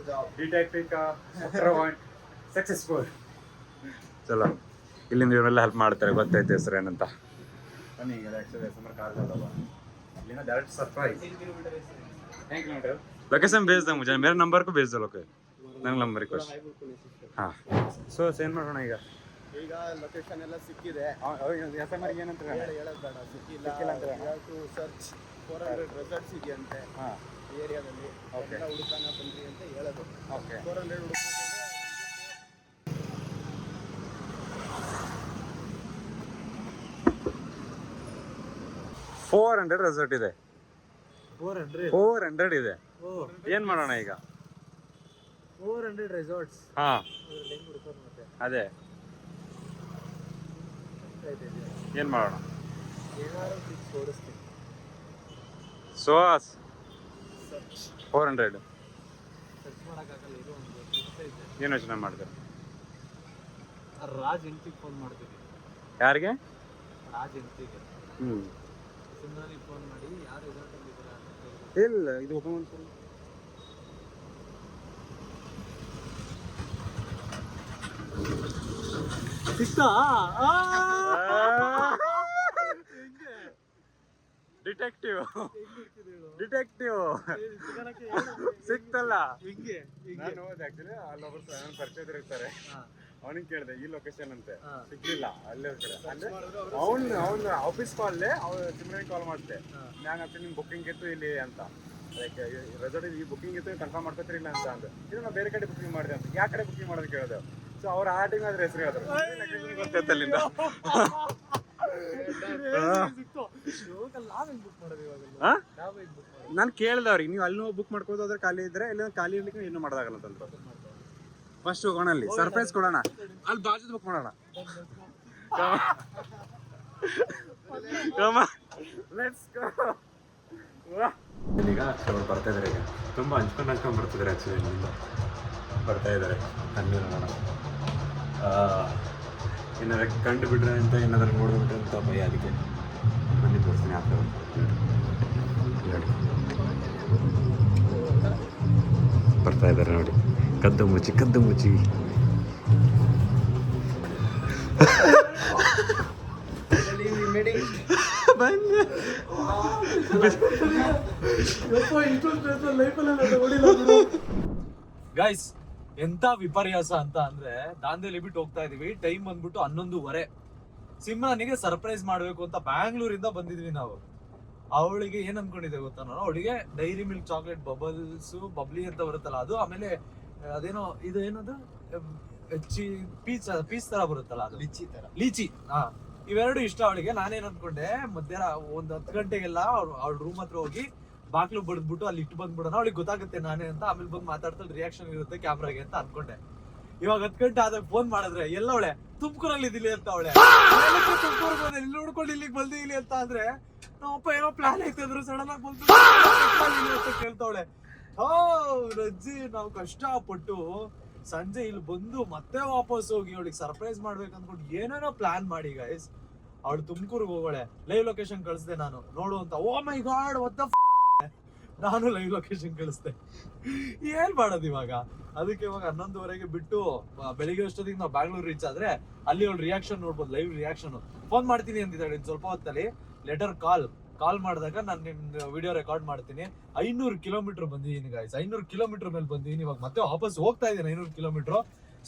डिटेक्टिव का सक्सेसफुल. ಚಲೋ, ಇಲ್ಲಿಂದ ಇವರೆಲ್ಲ ಹೆಲ್ಪ್ ಮಾಡ್ತಾರೆ, ಗೊತ್ತೈತೆ ಹೆಸರು ಏನಂತ. ಬನ್ನಿ, ಈಗ ಆ್ಯಕ್ಚುಲಿ ಸಮರ್ ಕಾರ್ जाता ಇಲ್ಲಿಂದ ಡೈರೆಕ್ಟ್ ಸರ್ಪ್ರೈಸ್. किलोमीटर ಲೊಕೇಶನ್ भेज दो मुझे, मेरे नंबर को भेज दो लोके, ನಂಗೆ ನಂಬರ್ ರಿಕ್ವೆಸ್ಟ್. ಹಾಂ, ಸೊ ಏನು ಮಾಡೋಣ ಈಗ ಲೊಕೇಶನ್ ಎಲ್ಲ ಸಿಕ್ಕಿದೆ. ಎಸ್ಎಂಆರ್ಗೆ ಏನಂತ ಹೇಳೋದು ಬೇಡ, ಸಿಕ್ಕಿಲ್ಲ ಅಂತ ಟು ಸರ್ಚ್ 400 ರೆಸಾರ್ಟ್ಸ್ ಇದೆಯಂತೆ ಹಾಂ ಈ ಏರಿಯಾದಲ್ಲಿ. ಓಕೆ, ಹುಡುಕಾನ ಬಂದ್ರಿ ಅಂತ ಹೇಳೋದು. ಓಕೆ, 400 ಹುಡುಕಿದ್ರೆ 400 ರೆಸಾರ್ಟ್ ಇದೆ. 400 ಇದೆ. ಏನು ಮಾಡೋಣ ಈಗ? 400 ರೆಸಾರ್ಟ್ಸ್ ಹಾ ಹೆಂಗ್ ಹುಡ್ಕೋದು ಮತ್ತೆ ಅದೇ ಏನ್ ಮಾಡೋಣ. ಏನಾದ್ರು ಫಿಕ್ಸ್ ಓಡಿಸ್ತೀನಿ. ಸೋಸ್ 400 ಸರ್ಚ್ ಮಾಡೋಕ್ಕಾಗಲ್ಲ. ಇದು ಒಂದು ಫಿಕ್ಸ್ ಐತೆ. ಏನು ಯೋಚನೆ ಮಾಡಿದೆ? ರಾಜ್ ಎಂಟಿಗೆ ಫೋನ್ ಮಾಡ್ತೀನಿ. ಯಾರಿಗೆ? ರಾಜ್ ಎಂಟಿಗೆ ಹ್ಞೂ ಸುಮ್ಮನೆ ಫೋನ್ ಮಾಡಿ ಯಾರು ರೆಸಾರ್ಟಲ್ಲಿ ಇದ್ದೀರಾ ಅಂತ ಕೇಳಿದ್ರು. ಇಲ್ಲ ಇದು ಓಪನ್ ಮಾಡ್ತಾರೆ. ಸಿಕ್ತಾ? ಡಿಟೆಕ್ಟಿವ್ ಸಿಕ್ತಲ್ಲ. ಹಿಂಗೆ ನಾನು ಆಕ್ಚುಲಿ ಅಲ್ಲೊಬ್ರು ಪರಿಚಯದ್ರು ಇರ್ತಾರೆ, ಅವನಿಗೆ ಕೇಳಿದೆ ಈ ಲೊಕೇಶನ್ ಅಂತೆ, ಸಿಗ್ಲಿಲ್ಲ. ಅಲ್ಲೇ ಕಡೆ ಅಂದ್ರೆ ಅವ್ನು ಆಫೀಸ್ ಕಾಲ್ಲೇ ಸಿಮ್ರನ್ ಕಾಲ್ ಮಾಡಿದೆ, ನಾನು ಅಂತ ನಿಮ್ ಬುಕ್ಕಿಂಗ್ ಇತ್ತು ಇಲ್ಲಿ ಅಂತ, ಲೈಕ್ ರೆಸಾರ್ಟ್ ಈ ಬುಕ್ಕಿಂಗ್ ಇತ್ತು ಕನ್ಫರ್ಮ್ ಮಾಡ್ಕೊತಿರಿಲ್ಲ ಅಂತ ಅಂದೆ. ಇದು ನಾವು ಬೇರೆ ಕಡೆ ಬುಕ್ಕಿಂಗ್ ಮಾಡಿದೆ ಅಂತ. ಯಾವ ಕಡೆ ಬುಕ್ಕಿಂಗ್ ಮಾಡೋದು ಕೇಳಿದೆ. ಸೊ ಅವ್ರ ಆ ಟೈಮ್ ಅದ್ರ ಹೆಸರು ಹೇಳಿದ್ರು, ಗೊತ್ತಾಯ್ತು ಅಲ್ಲಿಂದ. ನಾನು ಕೇಳಿದೆ ಅವ್ರಿಗೆ, ನೀವು ಅಲ್ಲಿ ಬುಕ್ ಮಾಡ್ಕೋದು ಅದ್ರ ಖಾಲಿ ಇದ್ರೆ ಇಲ್ಲ ಖಾಲಿ ಇರ್ಲಿಕ್ಕೆ ಇನ್ನೂ ಮಾಡೋದಾಗಲ್ಲ ಅಂತ. ಫಸ್ಟ್ ಹೋಗೋಣ ಅಲ್ಲಿ ಸರ್ಪ್ರೈಸ್ ಕೊಡೋಣ, ಅಲ್ಲಿ ಬಾಜು ಬುಕ್ ಮಾಡೋಣ. ಈಗ ಅವ್ರು ಬರ್ತಾ ಇದ್ದಾರೆ, ಈಗ ತುಂಬ ಹಂಚ್ಕೊಂಡು ಬರ್ತಿದ್ದಾರೆ. ಆ್ಯಕ್ಚುಲಿ ಇಲ್ಲಿಂದ ಬರ್ತಾ ಇದ್ದಾರೆ. ಅಲ್ಲಿ ನೋಡೋಣ ಏನಾದ್ರು ಕಂಡು ಬಿಟ್ರೆ ಅಂತ, ಏನಾದ್ರು ನೋಡ್ಬಿಟ್ರೆ ಅಂತ ಭಯ. ಅದಕ್ಕೆ ಬನ್ನಿ ತೋರಿಸ್ತೀನಿ ಆಗ್ತದೆ. ಬರ್ತಾ ಇದ್ದಾರೆ ನೋಡಿ, ಕದ್ದು ಮುಚ್ಚಿ ಗೈಸ್ ಎಂತ ವಿಪರ್ಯಾಸ ಅಂತ ಅಂದ್ರೆ, ದಾಂಡೇಲಿ ಬಿಟ್ಟು ಹೋಗ್ತಾ ಇದೀವಿ. ಟೈಮ್ ಬಂದ್ಬಿಟ್ಟು 11:15. ಸಿಮ್ರಾನಿಗೆ ಸರ್ಪ್ರೈಸ್ ಮಾಡ್ಬೇಕು ಅಂತ ಬ್ಯಾಂಗ್ಳೂರಿಂದ ಬಂದಿದ್ವಿ ನಾವು. ಅವಳಿಗೆ ಏನ್ ಅನ್ಕೊಂಡಿದ್ದೆ ಗೊತ್ತಾ ನಾನು, ಅವಳಿಗೆ dairy milk chocolate bubbles bubbly ಅಂತ ಬರುತ್ತಲ್ಲ ಅದು, ಆಮೇಲೆ ಅದೇನೋ ಇದು ಏನದು ಪೀಸ್ ತರ ಬರುತ್ತಲ್ಲ ಅದು, ಲೀಚಿ. ಹಾ, ಇವೆರಡು ಇಷ್ಟ ಅವಳಿಗೆ. ನಾನೇನ್ ಅನ್ಕೊಂಡೆ, ಮಧ್ಯಾಹ್ನ 10 ಗಂಟೆಗೆಲ್ಲ ಅವ್ಳ ರೂಮ್ ಹತ್ರ ಹೋಗಿ ಬಾಕ್ಲು ಬಡ್ದ್ಬಿಟ್ಟು ಅಲ್ಲಿ ಇಟ್ಟು ಬಂದ್ಬಿಡೋಣ, ಅವಳಿಗೆ ಗೊತ್ತಾಗುತ್ತೆ ನಾನೇ ಅಂತ. ಆಮೇಲೆ ಬಂದು ಮಾತಾಡ್ತಾಳೆ, ರಿಯಾಕ್ಷನ್ ಇರುತ್ತೆ ಕ್ಯಾಮ್ರಾಗೆ ಅಂತ ಅನ್ಕೊಂಡೆ. ಇವಾಗ 10 ಗಂಟೆ ಆದಾಗ ಫೋನ್ ಮಾಡಿದ್ರೆ, ಎಲ್ಲ ಅವಳೆ ತುಮಕೂರಲ್ಲಿ ಇದಿಲ್ಲ ಅಂತ. ಅವಳೆ ತುಮಕೂರು ಇಲ್ಲಿ ಹುಡ್ಕೊಂಡು ಇಲ್ಲಿಗೆ ಬಂದಿಲ್ಲ ಅಂತ ಅಂದ್ರೆ, ನಮ್ಮಪ್ಪ ಏನೋ ಪ್ಲಾನ್ ಐತಿದ್ರು ಸಡನ್ ಆಗಿ ಬಂದು ಕೇಳ್ತಾವಳೆ. ರಜ್ಜಿ ನಾವು ಕಷ್ಟಪಟ್ಟು ಸಂಜೆ ಇಲ್ಲಿ ಬಂದು ಮತ್ತೆ ವಾಪಸ್ ಹೋಗಿ ಅವಳಿಗೆ ಸರ್ಪ್ರೈಸ್ ಮಾಡ್ಬೇಕು ಅಂದ್ಕೊಂಡು ಏನೇನೋ ಪ್ಲಾನ್ ಮಾಡಿ ಗೈಸ್, ಅವಳು ತುಮಕೂರ್ಗೆ ಹೋಗೋಳೆ. ಲೈವ್ ಲೊಕೇಶನ್ ಕಳಿಸ್ದೆ ನಾನು ನೋಡು ಅಂತ. ಓ ಮೈ ಗಾಡ್ ವಾಟ್ ದ ನಾನು ಲೈವ್ ಲೊಕೇಶನ್ ಕಳಿಸ್ದೆ. ಏನ್ ಮಾಡೋದು ಇವಾಗ? ಅದಕ್ಕೆ ಇವಾಗ 11:15 ಬಿಟ್ಟು ಬೆಳಿಗ್ಗೆ ಅಷ್ಟೊತ್ತಿಗೆ ನಾವು ಬ್ಯಾಂಗ್ಳೂರ್ ರೀಚ್ ಆದ್ರೆ ಅಲ್ಲಿ ಅವಳು ರಿಯಾಕ್ಷನ್ ನೋಡ್ಬೋದು, ಲೈವ್ ರಿಯಾಕ್ಷನ್. ಫೋನ್ ಮಾಡ್ತೀನಿ ಅಂತಿದ್ದಾಳೆ ಸ್ವಲ್ಪ ಹೊತ್ತಲ್ಲಿ. ಲೆಟರ್ ಕಾಲ್ ಮಾಡಿದಾಗ ನಾನು ನಿಮ್ದು ವಿಡಿಯೋ ರೆಕಾರ್ಡ್ ಮಾಡ್ತೀನಿ. 500 ಕಿಲೋಮೀಟರ್ ಬಂದಿದ್ದೀನಿ ಗೈಸ್, 500 ಕಿಲೋಮೀಟರ್ ಮೇಲೆ ಬಂದಿದ್ದೀನಿ. ಇವಾಗ ಮತ್ತೆ ವಾಪಸ್ ಹೋಗ್ತಾ ಇದ್ದೀನಿ 500 ಕಿಲೋಮೀಟರ್.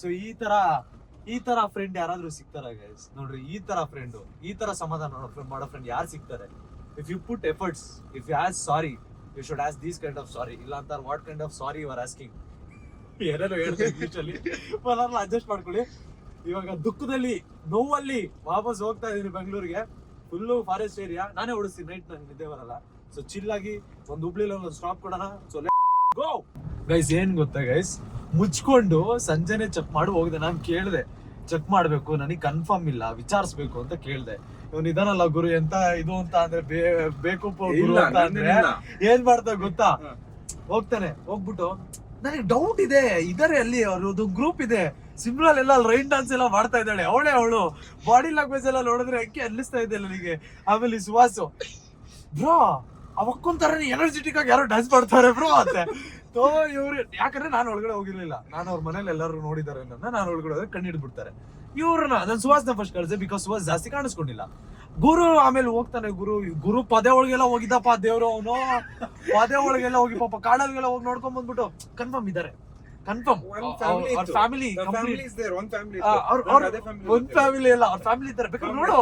ಸೊ ಈ ತರ ಫ್ರೆಂಡ್ ಯಾರಾದ್ರೂ ಸಿಗ್ತಾರ ಗೈಸ್? ನೋಡ್ರಿ, ಈ ತರ ಫ್ರೆಂಡ್, ಈ ತರ ಸಮಾಧಾನ ಮಾಡೋ ಫ್ರೆಂಡ್ ಯಾರು ಸಿಗ್ತಾರೆ? If you put efforts, if you ask sorry, you should ask these kind of sorry. ಇಲ್ಲ ಅಂತಾರೆ what kind of sorry you are asking. ಏನೇನೋ ಹೇಳ್ತಾರೆ ಇಂಗ್ಲಿಷ್ ಅಲ್ಲಿ, ಅಡ್ಜಸ್ಟ್ ಮಾಡ್ಕೊಳ್ಳಿ. ಇವಾಗ ದುಃಖದಲ್ಲಿ, ನೋವಲ್ಲಿ ವಾಪಸ್ ಹೋಗ್ತಾ ಇದೀನಿ ಬೆಂಗಳೂರಿಗೆ. ಫುಲ್ಲು ಫಾರೆಸ್ಟ್ ಏರಿಯಾ, ನಾನೇ ಓಡಿಸ್ತೀನಿ. ನೈಟ್ ನಂಗೆ ನಿದ್ದೆ ಬರಲ್ಲ. ಸೊ ಚಿಲ್ ಆಗಿ ಒಂದು ಹುಬ್ಳಿಲಿ ಒಂದು ಸ್ಟಾಪ್ ಕೊಡೋಣ. So go guys. ಏನ್ ಗೊತ್ತಾ ಗೈಸ್, ಮುಚ್ಕೊಂಡು ಸಂಜೆನೆ ಚೆಕ್ ಮಾಡಿ ಹೋಗಿದೆ. ನಾನು ಕೇಳಿದೆ, ಚೆಕ್ ಮಾಡ್ಬೇಕು, ನನಗೆ ಕನ್ಫರ್ಮ್ ಇಲ್ಲ, ವಿಚಾರಿಸ್ಬೇಕು ಅಂತ ಕೇಳಿದೆ. ಇವನ್ ಇದಾನಲ್ಲ ಗುರು ಎಂತ ಇದು ಅಂತ ಅಂದ್ರೆ, ಬೇಕು ಗುರು ಅಂತ ಅಂದ್ರೆ ಏನ್ ಮಾಡ್ತಾವ ಗೊತ್ತಾ? ಹೋಗ್ತಾನೆ, ಹೋಗ್ಬಿಟ್ಟು ನನಗೆ ಡೌಟ್ ಇದೆ, ಇದರ ಅಲ್ಲಿ ಅವ್ರದ್ದು ಗ್ರೂಪ್ ಇದೆ, ಸಿಮ್ರಾಲ್ ಎಲ್ಲ ರೈನ್ ಡಾನ್ಸ್ ಎಲ್ಲ ಮಾಡ್ತಾ ಇದ್ದಾಳೆ, ಅವಳು ಬಾಡಿ ಲ್ಯಾಂಗ್ವೇಜ್ ಎಲ್ಲ ನೋಡಿದ್ರೆ ಹೆಂಗೆ ಅನ್ನಿಸ್ತಾ ಇದೆ ನನಗೆ. ಆಮೇಲೆ ಸುವಾಸು ಬ್ರೋ ಅವಕ್ಕೊಂತಾರ ಎನರ್ಜೆಟಿಕ್ ಆಗಿ ಯಾರೋ ಡ್ಯಾನ್ಸ್ ಮಾಡ್ತಾರೆ ಬ್ರೋ ಅಂತೆ. ಇವ್ರು ಯಾಕಂದ್ರೆ ನಾನು ಒಳಗಡೆ ಹೋಗಿರ್ಲಿಲ್ಲ, ನಾನು ಅವ್ರ ಮನೇಲಿ ಎಲ್ಲರೂ ನೋಡಿದ್ದಾರೆ ನನ್ನ, ನಾನು ಒಳಗಡೆ ಹೋದ್ರೆ ಕಣ್ಣಿಡ್ ಬಿಡ್ತಾರೆ ಇವ್ರನ್ನ. ನಾನು ಸುವಾಸ್ನ ಫಸ್ಟ್ ಕಳಿಸಿದೆ, ಬಿಕಾಸ್ ಸುವಾಸ್ ಜಾಸ್ತಿ ಕಾಣಿಸ್ಕೊಂಡಿಲ್ಲ. ಗುರು ಆಮೇಲೆ ಹೋಗ್ತಾನೆ, ಗುರು ಪದೇ ಒಳಗೆಲ್ಲ ಹೋಗಿದ್ದಪ್ಪ ದೇವ್ರು. ಅವನು ಪದೇ ಒಳಗೆಲ್ಲ ಹೋಗಿ ಪಾಪ ಕಾಡಲ್ಗೆಲ್ಲ ಹೋಗಿ ನೋಡ್ಕೊಂಡ್ ಬಂದ್ಬಿಟ್ಟು ಕನ್ಫರ್ಮ್ ಇದಾರೆ, ಕನ್ಫರ್ಮ್. ಫ್ಯಾಮಿಲಿ ಒಂದ್ ಫ್ಯಾಮಿಲಿ ಎಲ್ಲ ಅವ್ರ ಫ್ಯಾಮಿಲಿ ಇದ್ದಾರೆ, ಬೇಕಾದ್ರೆ ನೋಡು.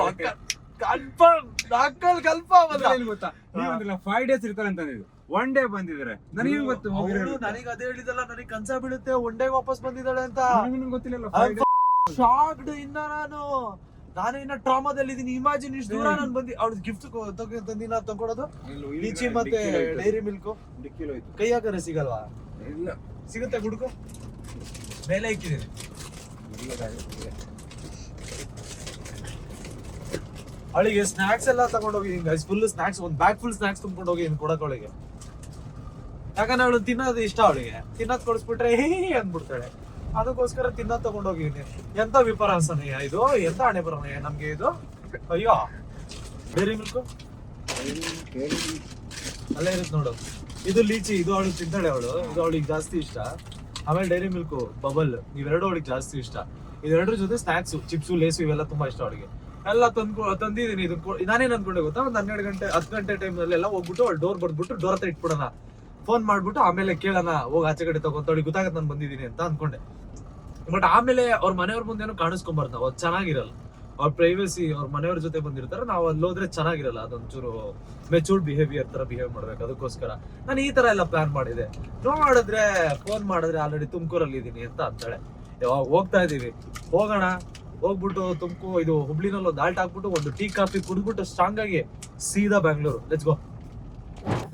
ಕನ್ಫರ್ಮ್ ಕನ್ಫರ್ಮ್ ಗೊತ್ತಾ? 5 days ಇರ್ತಾರೆ ಅಂತ 1 day ಬಂದಿದ್ದಾರೆ. ನನಗೆ ಗೊತ್ತು, ನನಗೆ ಅದೇ ಹೇಳಿದಲ್ಲ, ನನಗೆ ಕನ್ಸ ಬೀಳುತ್ತೆ 1 day ವಾಪಸ್ ಬಂದಿದ್ದಾಳೆ ಅಂತ. ಗೊತ್ತಿಲ್ಲ. ಶಾಕ್ಡ್. ನಾನು ಇನ್ನ ಟ್ರಾಮಾದಲ್ಲಿ ಇದೀನಿ. ಇಮ್ಯಾಜಿನ್ ಇಷ್ಟು ದೂರ ನಾನು ಬಂದಿ ಅವ್ಳ ಗಿಫ್ಟ್ ತಂದಿನ ತಗೊಳೋದು, ಲೀಚಿ ಮತ್ತೆ ಡೈರಿ ಮಿಲ್ಕ್. ಕೈ ಹಾಕರೆ ಸಿಗಲ್ವಾ? ಇಲ್ಲ ಸಿಗುತ್ತೆ ಗುಡ್ಕೋ. ಮೇಲೆ ಇಕ್ಕಿದ್ದೀನಿ. ಅವಳಿಗೆ ಸ್ನಾಕ್ಸ್ ಎಲ್ಲ ತಗೊಂಡೋಗಿದ್ದೀನಿ ಗೈಸ್, ಫುಲ್ ಸ್ನಾಕ್ಸ್, ಒಂದು ಬ್ಯಾಗ್ ಫುಲ್ ಸ್ನಾಕ್ಸ್ ತುಂಬ್ಕೊಂಡು ಹೋಗಿದ್ದೀನಿ ಕೊಡಕ್ಕೆ ಅವಳಿಗೆ. ಯಾಕಂದ್ರೆ ಅವಳು ತಿನ್ನೋದು ಇಷ್ಟ, ಅವಳಿಗೆ ತಿನ್ನೋದು ಕೊಡಿಸ್ಬಿಟ್ರೆ ಹೇ ಅಂದ್ಬಿಡ್ತಾಳೆ. ಅದಕ್ಕೋಸ್ಕರ ತಿನ್ನೋದು ತಗೊಂಡೋಗಿದ್ದೀನಿ. ಎಂತ ವಿಪರಾಸನಯ್ಯ ಇದು, ಎಂತ ಹಣೆ ಬರೋಣಯ್ಯ ನಮ್ಗೆ ಇದು. ಅಯ್ಯೋ ಡೈರಿ ಮಿಲ್ಕು ಅಲ್ಲೇ ಇರುತ್ತೆ ನೋಡು, ಇದು ಲೀಚಿ, ಇದು ಅವಳು ತಿಂತಾಳೆ ಅವಳು, ಇದು ಅವಳಿಗೆ ಜಾಸ್ತಿ ಇಷ್ಟ. ಆಮೇಲೆ ಡೈರಿ ಮಿಲ್ಕು, ಬಬಲ್, ಇವೆರಡು ಅವಳಿಗೆ ಜಾಸ್ತಿ ಇಷ್ಟ. ಇದೆರಡರ ಜೊತೆ ಸ್ನಾಕ್ಸು, ಚಿಪ್ಸು, ಲೇಸು ಇವೆಲ್ಲ ತುಂಬಾ ಇಷ್ಟ ಅವಳಿಗೆ. ಎಲ್ಲ ತಂದಿದ್ದೀನಿ. ಇದು ನಾನೇನ್ ಅನ್ಕೊಂಡೆ ಗೊತ್ತಾ, ಒಂದು 12 ಗಂಟೆ 10 ಗಂಟೆ ಟೈಮ್ನಲ್ಲೆಲ್ಲ ಹೋಗ್ಬಿಟ್ಟು ಅವ್ಳು ಡೋರ್ ಬರ್ಬಿಟ್ಟು ಡೋರ್ ಹತ್ರ ಇಟ್ಬಿಡೋಣ, ಫೋನ್ ಮಾಡ್ಬಿಟ್ಟು ಆಮೇಲೆ ಕೇಳೋಣ, ಹೋಗಿ ಆಚೆ ಕಡೆ ತಗೊಂತ ಅವಳಿಗೆ ಗೊತ್ತಾಗತ್ತೆ ನಾನು ಬಂದಿದ್ದೀನಿ ಅಂತ ಅನ್ಕೊಂಡೆ. ಬಟ್ ಆಮೇಲೆ ಅವ್ರ ಮನೆಯವ್ರ ಮುಂದೆನೂ ಕಾಣಿಸ್ಕೊಂಬಾರ್ದು ನಾವು, ಅದು ಚೆನ್ನಾಗಿರಲ್ಲ. ಅವ್ರ ಪ್ರೈವಸಿ, ಅವ್ರ ಮನೆಯವ್ರ ಜೊತೆ ಬಂದಿರ್ತಾರೆ, ನಾವು ಅಲ್ಲಿ ಹೋದ್ರೆ ಚೆನ್ನಾಗಿರಲ್ಲ. ಅದೊಂಚೂರು ಮೆಚೂರ್ಡ್ ಬಿಹೇವಿಯರ್ ತರ ಬಿಹೇವ್ ಮಾಡ್ಬೇಕು. ಅದಕ್ಕೋಸ್ಕರ ನಾನು ಈ ತರ ಎಲ್ಲ ಪ್ಲಾನ್ ಮಾಡಿದೆ. ಮಾಡಿದ್ರೆ ಫೋನ್ ಮಾಡಿದ್ರೆ ಆಲ್ರೆಡಿ ತುಮಕೂರಲ್ಲಿ ಇದೀನಿ ಅಂತ ಅಂತಾಳೆ. ಯಾವಾಗ ಹೋಗ್ತಾ ಇದೀವಿ, ಹೋಗೋಣ, ಹೋಗ್ಬಿಟ್ಟು ಇದು ಹುಬ್ಳಿನಲ್ಲಿ ಒಂದು ಆಲ್ಟ್ ಹಾಕ್ಬಿಟ್ಟು ಒಂದು ಟೀ ಕಾಫಿ ಕುಡಿದ್ಬಿಟ್ಟು ಸ್ಟ್ರಾಂಗ್ ಆಗಿ ಸೀದಾ ಬ್ಯಾಂಗ್ಳೂರು, ಲೆಟ್ಸ್ ಗೋ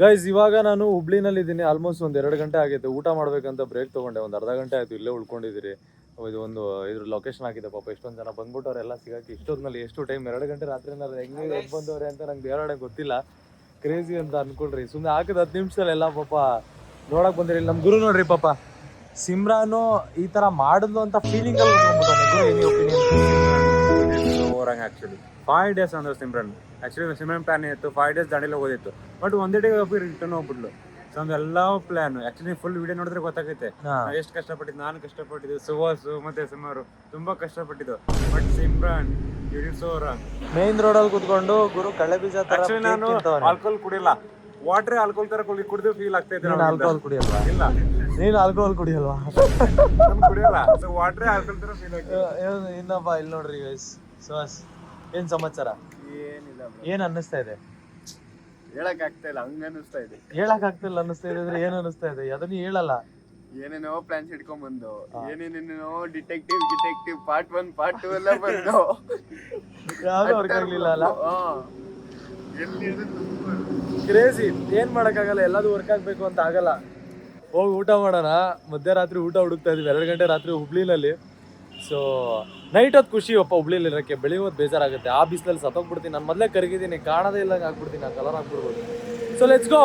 ಗೈಸ್. ಇವಾಗ ನಾನು ಹುಬ್ಳಿನಲ್ಲಿ ಇದ್ದೀನಿ. ಆಲ್ಮೋಸ್ಟ್ ಒಂದು 2 ಗಂಟೆ ಆಗೈತೆ. ಊಟ ಮಾಡ್ಬೇಕಂತ ಬ್ರೇಕ್ ತಗೊಂಡೆ, ಒಂದು ಅರ್ಧ ಗಂಟೆ ಆಯ್ತು ಇಲ್ಲೇ ಉಳ್ಕೊಂಡಿದ್ದೀರಿ. ಇದು ಒಂದು ಇದ್ರ ಲೊಕೇಶನ್ ಹಾಕಿದೆ. ಪಾಪ ಎಷ್ಟೊಂದು ಜನ ಬಂದ್ಬಿಟ್ಟವ್ರೆಲ್ಲ ಸಿಗಾಕಿ. ಇಷ್ಟೊತ್ತಿನಲ್ಲಿ ಎಷ್ಟು ಟೈಮ್, 2 ಗಂಟೆ ರಾತ್ರಿನಲ್ಲಿ ಹೆಂಗೆ ಬಂದವ್ರೆ ಅಂತ ನಂಗೆ ಬೇರೆ ಗೊತ್ತಿಲ್ಲ. ಕ್ರೇಜಿ ಅಂತ ಅನ್ಕೊಳ್ರಿ. ಸುಮ್ಮನೆ ಹಾಕಿದ 10 ನಿಮಿಷದಲ್ಲಿ ಎಲ್ಲ ಪಾಪ ನೋಡಕ್ ಬಂದಿರಿ. ನಮ್ಮ ಗುರು ನೋಡ್ರಿ ಪಾಪ, ಸಿಮ್ರಾನು ಈ ತರ ಮಾಡಿದ್ಲು ಅಂತ ಫೀಲಿಂಗ್ ಅಲ್ಲಿ ಆಕ್ಚುಲಿ 5 days ಅಂದ್ರೆ ಸಿಮ್ರನ್ ಪ್ಲಾನ್ ಇತ್ತು. 5 days ದಾಂಡೇಲಿ ಹೋಗೋದಿತ್ತು, ಬಟ್ ಒಂದೇ ಡೇ ರಿಟರ್ನ್ ಹೋಗ್ಬಿಡ್ಲು. ಸೊ ಅದೆಲ್ಲ ಪ್ಲಾನ್ ಆಕ್ಚುಲಿ ಫುಲ್ ವಿಡಿಯೋ ನೋಡಿದ್ರೆ ಗೊತ್ತಾಗೈತೆ ಎಷ್ಟು ಕಷ್ಟಪಟ್ಟಿದ್ದು. ನಾನು ಕಷ್ಟಪಟ್ಟಿದ್ದು, ಸುವಾಸು ಮತ್ತೆ ಸುಮಾರು ತುಂಬಾ ಕಷ್ಟಪಟ್ಟಿದ್ದು. ಬಟ್ ಸಿಮ್ರನ್ ಮೇನ್ ರೋಡ್ ಅಲ್ಲಿ ಕುತ್ಕೊಂಡು ಗುರು ಕಳೆ ಬೀಜ ಆಕ್ಚುಲಿ ನಾನು ಆಲ್ಕೋಹಾಲ್ ಕುಡಿಯಲ್ಲ, ವಾಟರ್ ಆಲ್ಕೋಹಾಲ್ ತರ ಕುಡಿದು ಫೀಲ್ ಆಗ್ತಾ ಇತ್ತು. ಆಲ್ಕೋಹಾಲ್ ಕುಡಿಯಲ್ವಾ? ಇಲ್ಲ, ನೀನು ಆಲ್ಕೋಹಾಲ್ ಕುಡಿಯಲ್ವಾ? ಕುಡಿಯಲ್ಲ, ಸೊ ವಾಟರ್ ಆಲ್ಕೋಹಾಲ್ ತರ ಫೀಲ್ ಆಗ್ತಾ ಇನ್ನೊಬ್ಬ ಇಲ್ಲಿ ನೋಡ್ರಿ ಗೈಸ್, ಸುಹಾಸ್ ಏನ್ ಸಮಾಚಾರ? ಏನಿಲ್ಲ, ಏನ್ ಅನ್ನಿಸ್ತಾ ಇದೆ? ಹೇಳಕ್ ಆಗ್ತಾ ಇಲ್ಲ, ಹಂಗ ಅನಿಸ್ತಾ ಇದೆ. ಹೇಳಕ್ ಆಗ್ತಿಲ್ಲ ಅನ್ನಿಸ್ತಾ ಇದೆ ಅಂದ್ರೆ ಏನ್ ಅನ್ನಿಸ್ತಾ ಇದೆ? ಅದನ್ನ ಹೇಳಲ್ಲ. ಏನೇನೋ ಪ್ಲಾನ್ಸ್ ಇಟ್ಕೊಂಡ್ ಬಂದು, ಏನೇನೇನೋ ಡಿಟೆಕ್ಟಿವ್ ಪಾರ್ಟ್ 1 ಪಾರ್ಟ್ 2 ಎಲ್ಲ ಬಂದು ಯಾವ್ದು ವರ್ಕ್ ಆಗ್ಲಿಲ್ಲ ಅಲ್ಲ. ಕ್ರೇಜಿ. ಏನ್ ಮಾಡಕ್ಕಾಗಲ್ಲ, ಎಲ್ಲದೂ ವರ್ಕ್ ಆಗ್ಬೇಕು ಅಂತ ಆಗಲ್ಲ. ಹೋಗಿ ಊಟ ಮಾಡೋಣ. ಮಧ್ಯರಾತ್ರಿ ಊಟ ಹುಡುಕ್ತಾ ಇದೀವಿ, 2 ಗಂಟೆ ರಾತ್ರಿ ಹುಬ್ಳಿನಲ್ಲಿ. ಸೊ ನೈಟ್ ಹೊತ್ತು ಖುಷಿ ಅಪ್ಪ ಹುಬ್ಳಿಲಿ ಇರೋಕ್ಕೆ, ಬೆಳಿಗ್ಗೆ ಹೊತ್ತು ಬೇಜಾರಾಗುತ್ತೆ. ಆ ಬಿಸಿಲಲ್ಲಿ ಸತ್ತೋಗ್ಬಿಡ್ತೀನಿ ನಾನು. ಮೊದಲೇ ಕರಗಿದ್ದೀನಿ, ಕಾಣದೇ ಇಲ್ಲ ಆಗ್ಬಿಡ್ತೀನಿ, ಆ ಕಲರ್ ಆಗ್ಬಿಡ್ಬೋದು. ಸೊ ಲೆಟ್ಸ್ ಗೋ,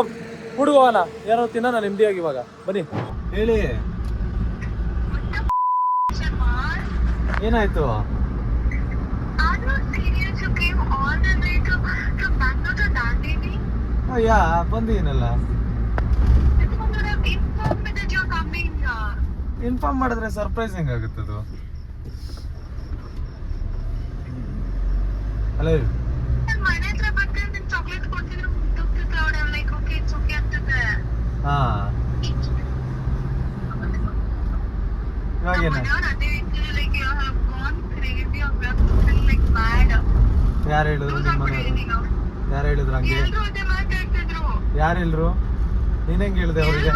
ಹುಡುಗೋಣ, ಏನೋ ತಿನ್ನೋಣ ನೆಮ್ಮದಿಯಾಗಿ. ಇವಾಗ ಬನ್ನಿ, ಹೇಳಿ ಏನಾಯ್ತು? ಯಾ ಬಂದಿದ್ದೀನಲ್ಲ. ಇನ್ಫಾರ್ಮ್ ಮಾಡಿದ್ರೆ ಸರ್ಪ್ರೈಸ್ ಹೆಂಗಾಗುತ್ತದು? ಹಲೋ, ಹಾ ಇವಾಗೇನ? ಯಾರು ಹೇಳಿದ್ರು ನಿಮ್ಮ ಮನೆಯವರು? ಯಾರು ಹೇಳಿದ್ರು ಹಂಗೆ? ಯಾರು ಹೇಳಿದ್ರು? ನೀನ್ ಹೆಂಗ್ ಹೇಳ್ದೆ ಅವ್ರಿಗೆ?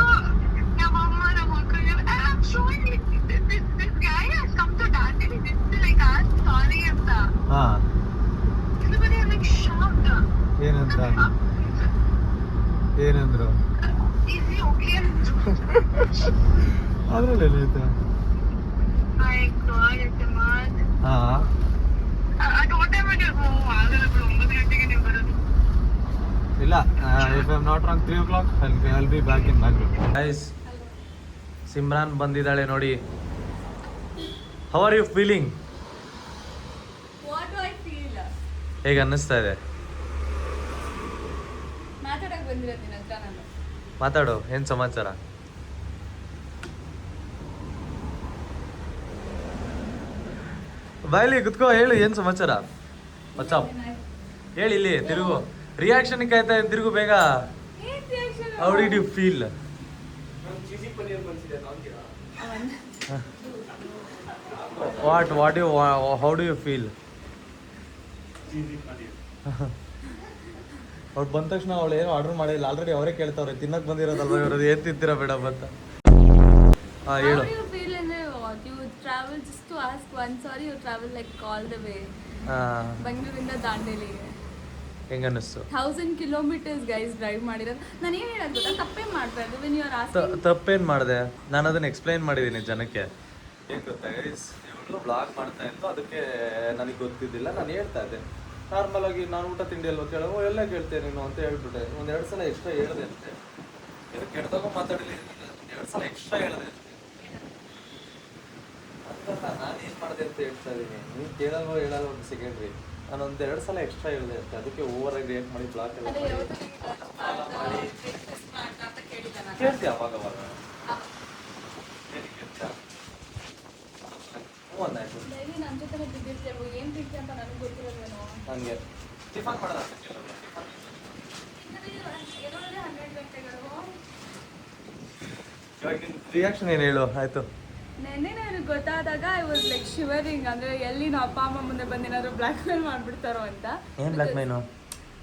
ಹಾ, ಏನಂತ? ಏನಂದ್ರು? ಅದ್ರಲ್ಲಿ ಏನಾಯ್ತು? ಹಾ, ಇಲ್ಲ, if I am not wrong 3 o'clock I'll be back in Bangalore. Guys, Simran ಬಂದಿದ್ದಾಳೆ ನೋಡಿ. How are you feeling? What do I feel? ಹೇಗೆ ಅನ್ನಿಸ್ತಾ ಇದೆ? ಮಾತಾಡಕ್ಕೆ ಬಂದಿರೋದು ನಿನ್ನ ಹತ್ರ ನಾನು. ಮಾತಾಡು, ಏನ್ ಸಮಾಚಾರ? ಬಾಯ್ಲಿ ಕುತ್ಕೋ, ಹೇಳು ಏನ್ ಸಮಾಚಾರ? ವಾಟ್ಸಪ್ ಹೇಳಿ, ಇಲ್ಲಿ ತಿರುಗು. ರಿಯಾಕ್ಷನ್ ಕಾಯ್ತಾ ಇದೆ, ತಿರುಗು ಬೇಗ. How did you feel? What you how do you feel? ಅವ್ರು ಬಂದ ತಕ್ಷಣ ಅವಳು ಏನು ಆರ್ಡರ್ ಮಾಡಿಲ್ಲ, ಆಲ್ರೆಡಿ ಅವರೇ ಕೇಳ್ತಾವ್ರೆ ತಿನ್ನಕ್ ಬಂದಿರೋದಲ್ವ ಇವ್ರದ್ದು, ಏನ್ ತಿಂತೀರಾ ಮೇಡಮ್ ಅಂತ. ಹಾ ಹೇಳು. Travel just to ask once, or you travel like all the way? Bangalore ಇಂದ ದಾಂಡೇಲಿಗೆ. ಹೆಂಗ ಅನ್ನಿಸ್ತು? 1000 kilometers ಗೈಸ್ ಡ್ರೈವ್ ಮಾಡಿರೋದು. ನಾನು ಏನು ಹೇಳೋದು ಗೊತ್ತಾ, ತಪ್ಪೇನು ಮಾಡ್ತಾ ಇದ್ದು ವೆನ್ ಯು ಆರ್ ಆಸ್ಕಿಂಗ್. ತಪ್ಪೇನು ಮಾಡಿದೆ? ನಾನು ಅದನ್ನ ಎಕ್ಸ್ಪ್ಲೈನ್ ಮಾಡಿದ್ದೀನಿ ಜನಕ್ಕೆ. ಏನು ಗೊತ್ತಾ ಗೈಸ್, ಇವಳು ಬ್ಲಾಗ್ ಮಾಡ್ತಾ ಇತ್ತು, ಅದಕ್ಕೆ ನನಗೆ ಗೊತ್ತಿದ್ದಿಲ್ಲ. ನಾನು ಹೇಳ್ತಾ ಇದ್ದೆ ನಾರ್ಮಲ್ ಆಗಿ, ನಾನು ಊಟ ತಿಂಡಿ ಎಲ್ಲ ಕೇಳೋ ಎಲ್ಲ ಕೇಳ್ತೇನೆ ನೀನು ಅಂತ ಹೇಳ್ಬಿಟ್ಟೆ. 1-2 ಸಲ ಎಕ್ಸ್ಟ್ರಾ ಹೇಳಿದೆ ಅಂತೆ. ಕೆಡ್ದಾಗ ಮಾತಾಡಲಿ, 2 ಸಲ ಎಕ್ಸ್ಟ್ರಾ ಹೇಳಿದೆ ಅಂತಲ್ಲ. ನಾನೇನು ಮಾಡಿದೆ ಅಂತ ಹೇಳ್ತಾ ಇದ್ದೀನಿ. ನೀವು ಕೇಳಲ್ವೋ ಹೇಳಲ್ಲ ಒಂದು ಸೆಕೆಂಡ್ರಿ. ನಾನು 1-2 ಸಲ ಎಕ್ಸ್ಟ್ರಾ ಹೇಳಿದೆ ಅಷ್ಟೇ. ಅದಕ್ಕೆ ಓವರಾಗಿ ರಿಯಾಕ್ಟ್ ಮಾಡಿ ಬ್ಲಾಕ್ ಎಲ್ಲ ಮಾಡಿ ಕೇಳ್ತೀಯ ಅವಾಗ ಅವಾಗ ನನ್ನ ಜೊತೆ ಬಿದ್ದಿರ್ತೇವೆ. ಏನು ತಿಂತೀಯ ಅಂತ ನನಗೆ ಗೊತ್ತಿರೋದೇನೋ. ಹಂಗೆ ಟಿಫನ್ ಮಾಡೋದ ಇವಾಗ ನಿನ್ನ ರಿಯಾಕ್ಷನ್ ಏನು ಹೇಳು ಆಯ್ತು. ನೆನ್ನೆ ನನಗೆ ಗೊತ್ತಾದಾಗ ಐ ವಾಸ್ ಲೈಕ್ ಶಿವರಿಂಗ್. ಅಂದ್ರೆ ಎಲ್ಲಿ ನಾವು ಅಪ್ಪ ಅಮ್ಮ ಮುಂದೆ ಬಂದು ಏನಾದ್ರು ಬ್ಲ್ಯಾಕ್ ಮೇಲ್ ಮಾಡ್ಬಿಡ್ತಾರೋ ಅಂತ. ಏನು ಬ್ಲ್ಯಾಕ್ ಮೇನು?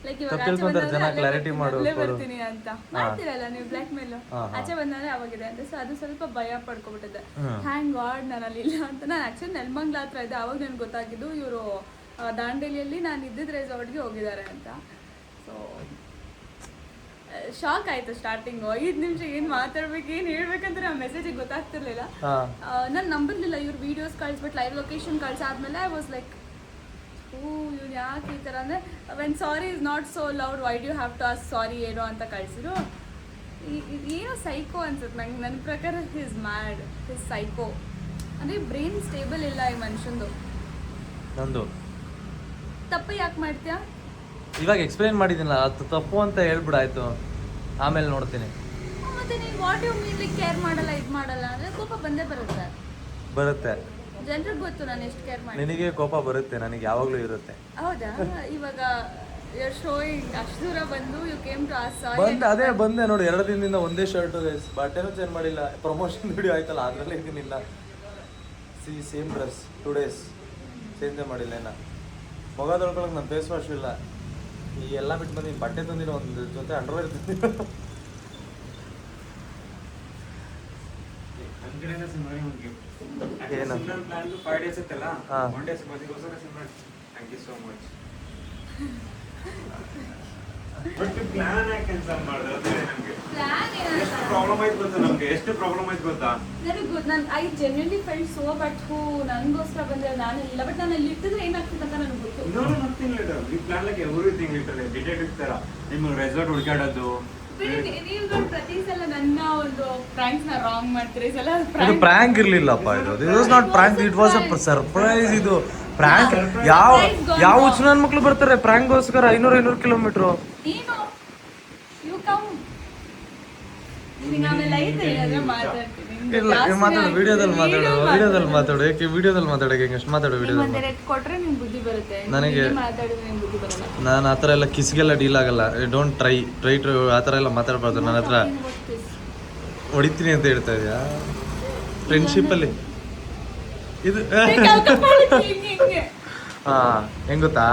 ಲೈಕ್ ಇವಾಗ ತಪ್ಪು ತಿಳ್ಕೊಂತಾರೆ ಜನ, ಕ್ಲಾರಿಟಿ ಮಾಡು. ಬರ್ತೀನಿ ಅಂತ ಮಾಡ್ತೀರಲ್ಲ ನೀವು ಬ್ಲ್ಯಾಕ್ ಮೇಲ್. ಆಚೆ ಬಂದ್ರೆ ಅವಾಗಿದೆ ಅಂತ. ಸೊ ಅದು ಸ್ವಲ್ಪ ಭಯ ಪಡ್ಕೊಬಿಟ್ಟಿದ್ದೆ. ಥ್ಯಾಂಕ್ ಗಾಡ್ ನಾನು ಅಲ್ಲಿ ಇಲ್ಲ ಅಂತ. ನಾನು ಆಕ್ಚುಲಿ ನೆಲಮಂಗ್ಲ ಹತ್ರ ಇದ್ದೆ. ಅವಾಗ ನನಗೆ ಗೊತ್ತಾಗಿದ್ದು ಇವರು ದಾಂಡೇಲಿಯಲ್ಲಿ ನಾನು ಇದ್ದಿದ್ದ ರೆಸಾರ್ಟ್ಗೆ ಹೋಗಿದ್ದಾರೆ ಅಂತ. ಸೊ ಶಾಕ್ ಆಯ್ತು ಸ್ಟಾರ್ಟಿಂಗು. 5 ನಿಮಿಷ ಏನು ಮಾತಾಡ್ಬೇಕು, ಏನು ಹೇಳ್ಬೇಕಂತ ಆ ಮೆಸೇಜಿಗೆ ಗೊತ್ತಾಗ್ತಿರ್ಲಿಲ್ಲ. ನಾನು ನಂಬಿರ್ಲಿಲ್ಲ. ಇವ್ರು ವೀಡಿಯೋಸ್ ಕಳಿಸ್ಬಿಟ್ಟು ಲೈವ್ ಲೊಕೇಶನ್ ಕಳ್ಸಾದ್ಮೇಲೆ ಐ ವಾಸ್ ಲೈಕ್, ಇವ್ರು ಯಾಕೆ ಈ ಥರ ಅಂದರೆ, when sorry is not so loud, why do have to ask sorry ಏನೋ ಅಂತ ಕಳಿಸಿದ್ರು. ಏನೋ ಸೈಕೋ ಅನ್ಸುತ್ತೆ ನಂಗೆ. ನನ್ನ ಪ್ರಕಾರ ಹಿಸ್ ಮ್ಯಾಡ್, ಹಿಸ್ ಸೈಕೋ. ಅಂದರೆ ಬ್ರೈನ್ ಸ್ಟೇಬಲ್ ಇಲ್ಲ ಈ ಮನುಷ್ಯಂದು. ನಂದು ತಪ್ಪು ಯಾಕೆ ಮಾಡ್ತೀಯಾ? ಇವಾಗ ಎಕ್ಸ್ಪ್ಲೈನ್ ಮಾಡಿದ್ದೀನಲ್ಲ, ಅದು ತಪ್ಪು ಅಂತ ಹೇಳ್ಬಿಡಾಯ್ತು, ಆಮೇಲೆ ನೋಡ್ತೀನಿ. ಮತ್ತೆ ನೀವು what you mean like care ಮಾಡಲ್ಲ, ಇದು ಮಾಡಲ್ಲ ಅಂದರೆ ಕೋಪ ಬಂದೇ ಬರುತ್ತೆ. ಬರುತ್ತೆ, ಜನರಿಗೆ ಗೊತ್ತು ನಾನು ಎಷ್ಟು ಕೇರ್ ಮಾಡಿ. ನಿನಗೆ ಕೋಪ ಬರುತ್ತೆ, ನನಗೆ ಯಾವಾಗಲೂ ಇರುತ್ತೆ. ಹೌದಾ? ಇವಾಗ ಯುವರ್ ಶೋಯಿಂಗ್ ಅಷ್ಟು ದೂರ ಬಂದು ಯು ಕೇಮ್ ಟು ಆಸ್ ಅದೇ ಬಂದೆ ನೋಡಿ. 2 ದಿನದಿಂದ ಒಂದೇ ಶರ್ಟು, ಬಟ್ಟೆನೂ ಚೇಂಜ್ ಮಾಡಿಲ್ಲ. ಪ್ರಮೋಷನ್ ವಿಡಿಯೋ ಆಯ್ತಲ್ಲ, ಅದರಲ್ಲೇ ಇದ್ದೀನಿಲ್ಲ. ಸೇಮ್ ಡ್ರೆಸ್ 2 days ಚೇಂಜೇ ಮಾಡಿಲ್ಲ. ಏನ ಮೊಗ ತೊಳ್ಕೊಳಕ್ಕೆ ನನ್ನ ಫೇಸ್ ವಾಶ್ ಇಲ್ಲ. ಈ ಎಲ್ಲ ಬಿಟ್ಟು ಬಂದು ಬಟ್ಟೆ ತಂದಿರೋ ಒಂದು ಜೊತೆ ಅಂಡರ್ವೇರ್ ತಂದಿರೋ. ಏನು ಪ್ಲಾನ್ 5 days ಇತ್ತಲ್ಲ, 1 day ಅದಕ್ಕೋಸ್ಕರ Simran thank you so much. But plan ಯಾಕೆ ಕ್ಯಾನ್ಸಲ್ ಮಾಡಿದ್ರೆ ಅದೇ ನಮಗೆ ಎಷ್ಟು ಪ್ರಾಬ್ಲಮ್ ಆಯ್ತು ಗೊತ್ತಾ? ನಮಗೆ ಎಷ್ಟು ಪ್ರಾಬ್ಲಮ್ ಆಯ್ತು ಗೊತ್ತಾ? ನನಗೆ I genuinely felt so but ನನಗೋಸ್ಕರ ಬಂದರೆ ನಾನು ಇಲ್ಲ. ಬಟ್ ನಾನು ಅಲ್ಲಿ ಇಟ್ಟಿದ್ರೆ ಏನಾಗ್ತದೆ ಅಂತ ನನಗೆ ಗೊತ್ತು. No, nothing later. We plan like everything literally. Detective ತರ ನಿಮಗೆ ರೆಸಾರ್ಟ್ ಹುಡುಕಾಡೋದು. ನೀವು ಪ್ರತಿ ಸಲ ನನ್ನ ಒಂದು ಪ್ರಾಂಕ್ಸ್ ನ ರಾಂಗ್ ಮಾಡ್ತೀರಿ. ಸಲ ಇದು ಪ್ರಾಂಕ್ ಇರ್ಲಿಲ್ಲಪ್ಪ. ಇದು was not prank, it was a surprise. ಇದು ಪ್ರಾಂಕ್. ಯಾವ ಹುಚ್ಚು ನನ್ನ ಮಕ್ಳು ಬರ್ತಾರೆ ಪ್ರಾಂಕ್ಗೋಸ್ಕರ 500 ಕಿಲೋಮೀಟರ್. ಏನು ಯು ಕಮ್ ಆಮೇಲೆ ಐತೆ ಏನಾದ್ರೂ ಮಾತಾಡ್ತೀನಿ. ಇಲ್ಲ ಮಾತಾಡು, ವಿಡಿಯೋದಲ್ಲಿ ಮಾತಾಡು. ಯಾಕೆ ವಿಡಿಯೋದಲ್ಲಿ ಮಾತಾಡೋಕೆ ಹೆಂಗೆ ಅಷ್ಟು ಮಾತಾಡು. ವಿಡಿಯೋದಲ್ಲಿ ರೇಟ್ ಕೊಟ್ರೆ ನಿಮ್ಗೆ ಬುದ್ಧಿ ಬರುತ್ತೆ. ನನಗೆ ಮಾತಾಡಿದ್ರೆ ನಿಮ್ಗೆ ಬುದ್ಧಿ ಬರಲ್ಲ. ನಾನು ಆ ಥರ ಎಲ್ಲ ಕಿಸ್ಗೆಲ್ಲ ಡೀಲ್ ಆಗಲ್ಲ. ಡೋಂಟ್ ಟ್ರೈ ಆ ಥರ ಎಲ್ಲ ಮಾತಾಡ್ಬಾರ್ದು. ನನ್ನ ಹತ್ರ ಹೊಡಿತೀನಿ ಅಂತ ಹೇಳ್ತಾ ಇದೆಯಾ? ಫ್ರೆಂಡ್ಶಿಪ್ಪಲ್ಲಿ ಇದು ಹಾಂ ಹೆಂಗೆ ಗೊತ್ತಾ,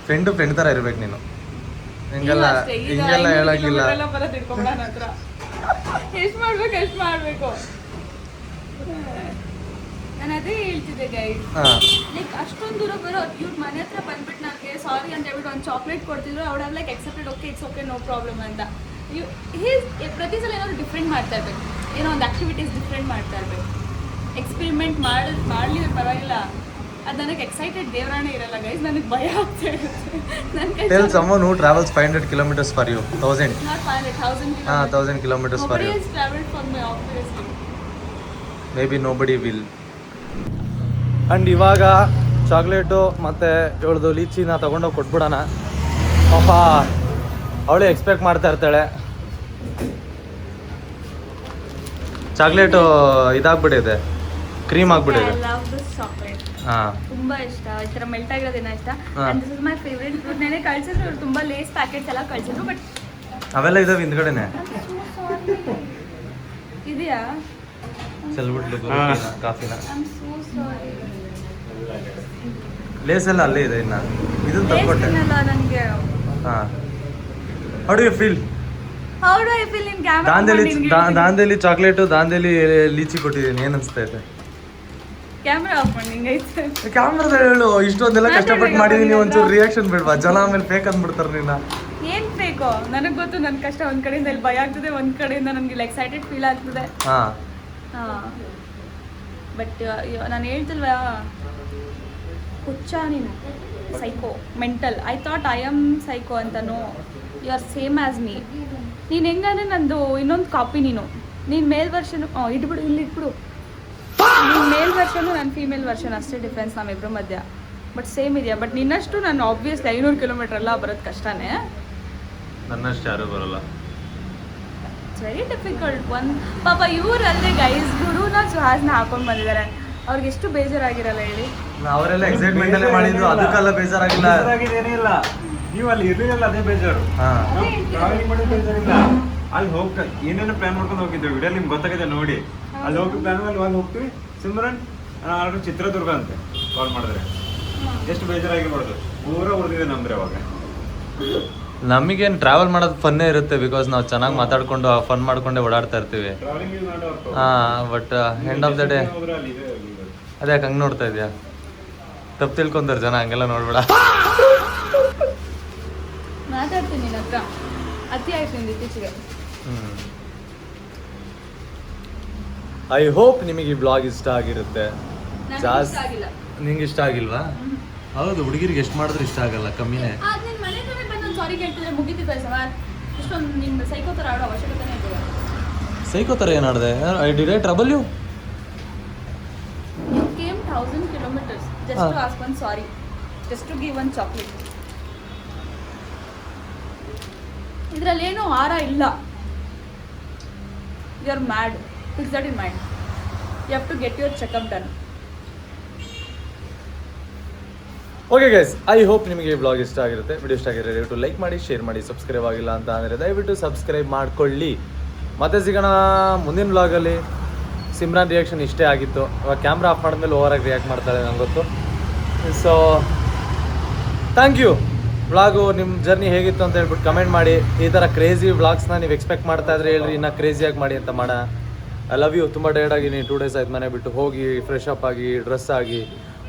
ಫ್ರೆಂಡ್ ಥರ ಇರ್ಬೇಕು ನೀನು. ಹಿಂಗೆಲ್ಲ ಹೇಳಂಗಿಲ್ಲ. ಎಷ್ಟು ಮಾಡ್ಬೇಕು. ನಾನು ಅದೇ ಹೇಳ್ತಿದ್ದೆ ಗೈಡ್. ಲೈಕ್ ಅಷ್ಟೊಂದು ದೂರ ಬರೋ ಇವ್ರ ಮನೆ ಹತ್ರ ಬಂದ್ಬಿಟ್ಟು ನನಗೆ ಸಾರಿ ಅಂತ ಹೇಳ್ಬಿಟ್ಟು ಒಂದು ಚಾಕ್ಲೇಟ್ ಕೊಡ್ತಿದ್ರು. ಅವ್ರು like accepted, okay it's okay no problem ಅಂತ. ಪ್ರತಿ ಸಲ ಏನಾದ್ರು ಡಿಫ್ರೆಂಟ್ ಮಾಡ್ತಾ ಇರ್ಬೇಕು. ಏನೋ ಒಂದು ಆಕ್ಟಿವಿಟೀಸ್ ಡಿಫ್ರೆಂಟ್ ಮಾಡ್ತಾ ಇರ್ಬೇಕು. ಎಕ್ಸ್ಪೆರಿಮೆಂಟ್ ಮಾಡಲಿ ಪರವಾಗಿಲ್ಲ. ಅದು ನನಗೆ ಎಕ್ಸೈಟೆಡ್ ದೇವರಾಣೆ ಇರಲ್ಲ ಗೈಸ್. ನನಗೆ ಭಯ ಆಗ್ತಾ ಇರುತ್ತೆ. Tell someone who travels 500 kilometers for you. 1000. Not 500, 1000 kilometers. 1000 kilometers for you. Nobody has traveled for me, obviously. Maybe nobody will. And ಇವಾಗ ಚಾಕ್ಲೇಟು ಮತ್ತು ಇವಳದು ಲೀಚಿನ ತೊಗೊಂಡೋಗಿ ಕೊಟ್ಬಿಡೋಣ. ಪಾಪ ಅವಳೇ ಎಕ್ಸ್ಪೆಕ್ಟ್ ಮಾಡ್ತಾ ಇರ್ತಾಳೆ. ಚಾಕ್ಲೇಟು ಇದಾಗ್ಬಿಟ್ಟಿದೆ, ಕ್ರೀಮ್ ಆಗ್ಬಿಟ್ಟಿದೆ. I love this chocolate. ಹಾಂ, ತುಂಬಾ ಇಷ್ಟ. ಈ ಥರ ಮೆಲ್ಟ್ ಆಗಿರೋದೇನ ಇಷ್ಟ. And this is my favorite fruit. ನೆನೆ ಕಳ್ಸಿದ್ರು ಇವ್ರು ತುಂಬ ಲೇಸ್ ಪ್ಯಾಕೆಟ್ಸ್ ಎಲ್ಲ ಕಳ್ಸಿದ್ರು. ಬಟ್ ಅವೆಲ್ಲ ಇದಾವೆ ಹಿಂದ್ಗಡೆನೆ. ಇದೆಯಾ? ಸೆಲ್ಬಿಟ್ಲು ಕಾಫಿನ I'm so sorry. ಲೇಸ್ ಎಲ್ಲ ಅಲ್ಲೇ ಇದೆ. ಇನ್ನು ಇದನ್ನು ತಂದ್ಕೊಟ್ಟೆ. ನನಗೆ ಹಾಂ. How do you feel? How do I feel in camera? Dandeli chocolate, Dandeli lychee ಕೊಟ್ಟಿದ್ದೀನಿ. ಏನು ಅನಿಸ್ತಾ ಇದೆ? ಕ್ಯಾಮ್ರಾ ಆಫ್ ಮಾಡಿ ಹಿಂಗೈತೆ. ಕ್ಯಾಮ್ರಾದ ಹೇಳು, ಇಷ್ಟೊಂದೆಲ್ಲ ಕಷ್ಟಪಟ್ಟು ಮಾಡಿದೀನಿ, ಒಂಚೂರು ರಿಯಾಕ್ಷನ್ ಬೇಡವಾ? ಜನ ಆಮೇಲೆ ಫೇಕ್ ಅಂದ್ಬಿಡ್ತಾರೆ ನಿನ್ನ. ಏನ್ ಬೇಕೋ ನನಗೆ ಗೊತ್ತು. ನನ್ನ ಕಷ್ಟ ಒಂದ್ ಕಡೆಯಿಂದ ಇಲ್ಲಿ ಭಯ ಆಗ್ತದೆ, ಒಂದ್ ಕಡೆಯಿಂದ ನನಗೆ ಎಕ್ಸೈಟೆಡ್ ಫೀಲ್ ಆಗ್ತದೆ. ಬಟ್ ನಾನು ಹೇಳ್ತಿಲ್ವಾ, ಹುಚ್ಚ ನೀನು, psycho, mental. I thought I am psycho ಅಂತನೋ. You are same as me. ನೀನು ಹೆಂಗಂದ್ರೆ ನಂದು ಇನ್ನೊಂದು ಕಾಪಿ. ನೀನು ಮೇಲ್ ವರ್ಷನ್ ಇಟ್ಬಿಡು, ಇಲ್ಲಿ ಇಟ್ಬಿಡು. ನೀನು ಮೇಲ್ ವರ್ಷನು, ನಾನು ಫೀಮೇಲ್ ವರ್ಷನ್, ಅಷ್ಟೇ ಡಿಫ್ರೆನ್ಸ್ ನಮ್ಮಿಬ್ಬರ ಮಧ್ಯ. ಬಟ್ ಸೇಮ್ ಇದೆಯಾ. ಬಟ್ ನಿನ್ನಷ್ಟು ನಾನು ಆಬ್ವಿಯಸ್ಲಿ 500 ಕಿಲೋಮೀಟರ್ ಎಲ್ಲ ಬರೋದು ಕಷ್ಟನೇ. ನನ್ನಷ್ಟು ಯಾರು ಬರೋಲ್ಲ. It's very difficult. ಪಾಪ ಇವರಲ್ಲೇ ಗೈಸ್ ಗುರುನ ಸುಹಾಸ್ನ ಹಾಕೊಂಡು ಬಂದಿದ್ದಾರೆ. ಅವ್ರಿಗೆ ಎಷ್ಟು ಬೇಜಾರಾಗಿರಲ್ಲ ಹೇಳಿ. ಅವರೆಲ್ಲ ಎಕ್ಸೈಟ್ಮೆಂಟ್ ಅಲ್ಲೇ ಮಾಡಿದ್ದು, ಅದಕ್ಕೆಲ್ಲ ಬೇಜಾರಾಗಿಲ್ಲ. ಏನಿಲ್ಲ, ನೀವು ಅಲ್ಲಿ ಇರಲಿಲ್ಲ, ಅದೇ ಬೇಜಾರು. ಟ್ರಾವೆಲಿಂಗ್ ಮಾಡೋದು ಬೇಜಾರಿಲ್ಲ. ಅಲ್ಲಿ ಹೋಗ್ತಾ ಏನೇನೋ ಪ್ಲಾನ್ ಮಾಡ್ಕೊಂಡು ಹೋಗಿದ್ವಿ. ವಿಡಿಯೋ ನಿಮ್ಗೆ ಗೊತ್ತಾಗಿದೆ ನೋಡಿ. ಅಲ್ಲಿ ಹೋಗಿ ಪ್ಲಾನ್ ಮಾಡಿ ಅಲ್ಲಿ ಹೋಗ್ತೀವಿ. ಸಿಮ್ರನ್ ಆರ್ಡರ್ ಚಿತ್ರದುರ್ಗ ಅಂತೆ ಕಾಲ್ ಮಾಡಿದ್ರೆ ಎಷ್ಟು ಬೇಜಾರಾಗಿರ್ಬಾರ್ದು. ಪೂರ ಉಳಿದಿದೆ ನಮ್ದ್ರೆ ಅವಾಗ. ನಮಗೇನು ಟ್ರಾವೆಲ್ ಮಾಡೋದು ಫನ್ನೇ ಇರುತ್ತೆ, ಬಿಕಾಸ್ ನಾವು ಚೆನ್ನಾಗಿ ಮಾತಾಡ್ಕೊಂಡು ಫನ್ ಮಾಡ್ಕೊಂಡೆ ಓಡಾಡ್ತಾ ಇರ್ತೀವಿ. But end of the day ಅದೇ ಹಂಗೆ ನೋಡ್ತಾ ಇದೆಯಾ, ತಪ್ಪು ತಿಳ್ಕೊಂತಾರೆ ಜನ, ಹಂಗೆಲ್ಲ ನೋಡ್ಬೇಡ. ಮಾತಾಡ್ತೀನಿ ನಿನ್ನ ಹತ್ರ, ಅತಿ ಆಯ್ತು ನಿಂದು ಇತ್ತೀಚೆಗೆ. ಐ ಹೋಪ್ ನಿಮಗೆ ಈ ಬ್ಲಾಗ್ ಇಷ್ಟ ಆಗಿರುತ್ತೆ. ಜಾಸ್ತಿ ಆಗಿಲ್ಲ. ನಿಂಗೆ ಇಷ್ಟ ಆಗಿಲ್ವಾ? ಹೌದು, ಹುಡುಗಿರಿಗೆ ಎಷ್ಟು ಮಾಡಿದ್ರು ಇಷ್ಟ ಆಗಲ್ಲ, ಕಮ್ಮಿನೇ. ನಿನ್ನ ಮನೆ ಕಡೆ ಬಂದು ಸಾರಿ ಕೇಳ್ತಿದ್ರೆ ಮುಗಿತಿದ್ದೆ ಸವಾರ್. ಇಷ್ಟೊಂದು ನಿನ್ನ ಸೈಕೋ ಥರ ಆಡೋ ಅವಶ್ಯಕತೆನೇ ಇರ್ತದೆ. ಸೈಕೋ ಥರ ಏನಾಡಿದೆ? I did I trouble you? You came 1000 kilometers just to ask one sorry, just to give one chocolate. ಇದರಲ್ಲಿ ಏನೋ ಆರ ಇಲ್ಲ. You are mad. Fix that in mind. You have to get your checkup done. Okay guys, I hope ನಿಮಗೆ ಈ blog ಇಷ್ಟ ಆಗಿರುತ್ತೆ. Video ಇಷ್ಟ ಆಗಿರೋ ದಯವಿಟ್ಟು ಲೈಕ್ ಮಾಡಿ, ಶೇರ್ ಮಾಡಿ. ಸಬ್ಸ್ಕ್ರೈಬ್ ಆಗಿಲ್ಲ ಅಂತ ಅಂದರೆ ದಯವಿಟ್ಟು ಸಬ್ಸ್ಕ್ರೈಬ್ ಮಾಡ್ಕೊಳ್ಳಿ. ಮತ್ತೆ ಸಿಗೋಣ ಮುಂದಿನ ಬ್ಲಾಗಲ್ಲಿ. ಸಿಮ್ರಾನ್ ರಿಯಾಕ್ಷನ್ ಇಷ್ಟೇ ಆಗಿತ್ತು. ಇವಾಗ ಕ್ಯಾಮ್ರಾ ಆಫ್ ಮಾಡಿದ್ಮೇಲೆ ಓವರಾಗಿ ರಿಯಾಕ್ಟ್ ಮಾಡ್ತಾಳೆ ನಂಗೆ ಗೊತ್ತು. So thank you. ವ್ಲಾಗು ನಿಮ್ಮ ಜರ್ನಿ ಹೇಗಿತ್ತು ಅಂತ ಹೇಳ್ಬಿಟ್ಟು ಕಮೆಂಟ್ ಮಾಡಿ. ಈ ಥರ ಕ್ರೇಜಿ ವ್ಲಾಗ್ಸ್ನ ನೀವು ಎಕ್ಸ್ಪೆಕ್ಟ್ ಮಾಡ್ತಾ ಇದ್ರೆ ಹೇಳ್ರಿ, ಇನ್ನೂ ಕ್ರೇಜಿಯಾಗಿ ಮಾಡಿ ಅಂತ ಮಾಡೋಣ. I love you. ತುಂಬ ಟಯರ್ಡ್ ಆಗಿನಿ. 2 days ಆಯ್ತು ಮನೆ ಬಿಟ್ಟು. ಹೋಗಿ ಫ್ರೆಶ್ ಅಪ್ ಆಗಿ, ಡ್ರೆಸ್ ಆಗಿ,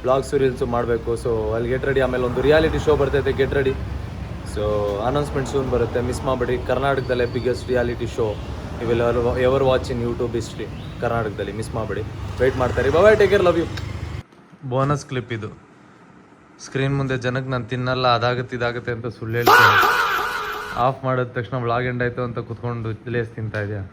ವ್ಲಾಗ್ಸು ರೀಲ್ಸು ಮಾಡಬೇಕು. ಸೊ ಅಲ್ಲಿ ಗೆಟ್ ರೆಡಿ. ಆಮೇಲೆ ಒಂದು ರಿಯಾಲಿಟಿ ಶೋ ಬರ್ತೈತೆ, get ready. So announcement soon ಬರುತ್ತೆ, ಮಿಸ್ ಮಾಡಬೇಡಿ. ಕರ್ನಾಟಕದಲ್ಲೇ ಬಿಗ್ಗೆಸ್ಟ್ ರಿಯಾಲಿಟಿ ಶೋ ಇವೆಲ್ಲ ever watch in YouTube history. ಕರ್ನಾಟಕದಲ್ಲಿ ಮಿಸ್ ಮಾಡಬೇಡಿ. ವೆಯ್ಟ್ ಮಾಡ್ತಾರೆ. Bye, take care, love you. Bonus clip ಇದು. ಸ್ಕ್ರೀನ್ ಮುಂದೆ ಜನಕ್ಕೆ ನಾನು ತಿನ್ನಲ್ಲ, ಅದಾಗುತ್ತೆ ಇದಾಗುತ್ತೆ ಅಂತ ಸುಳ್ಳು ಹೇಳ್ತೀನಿ. ಆಫ್ ಮಾಡಿದ ತಕ್ಷಣ ವ್ಲಾಗ್ ಎಂಡ್ ಆಯಿತು ಅಂತ ಕುತ್ಕೊಂಡು ಲೇಸ್ ತಿಂತಾ ಇದೆಯಾ?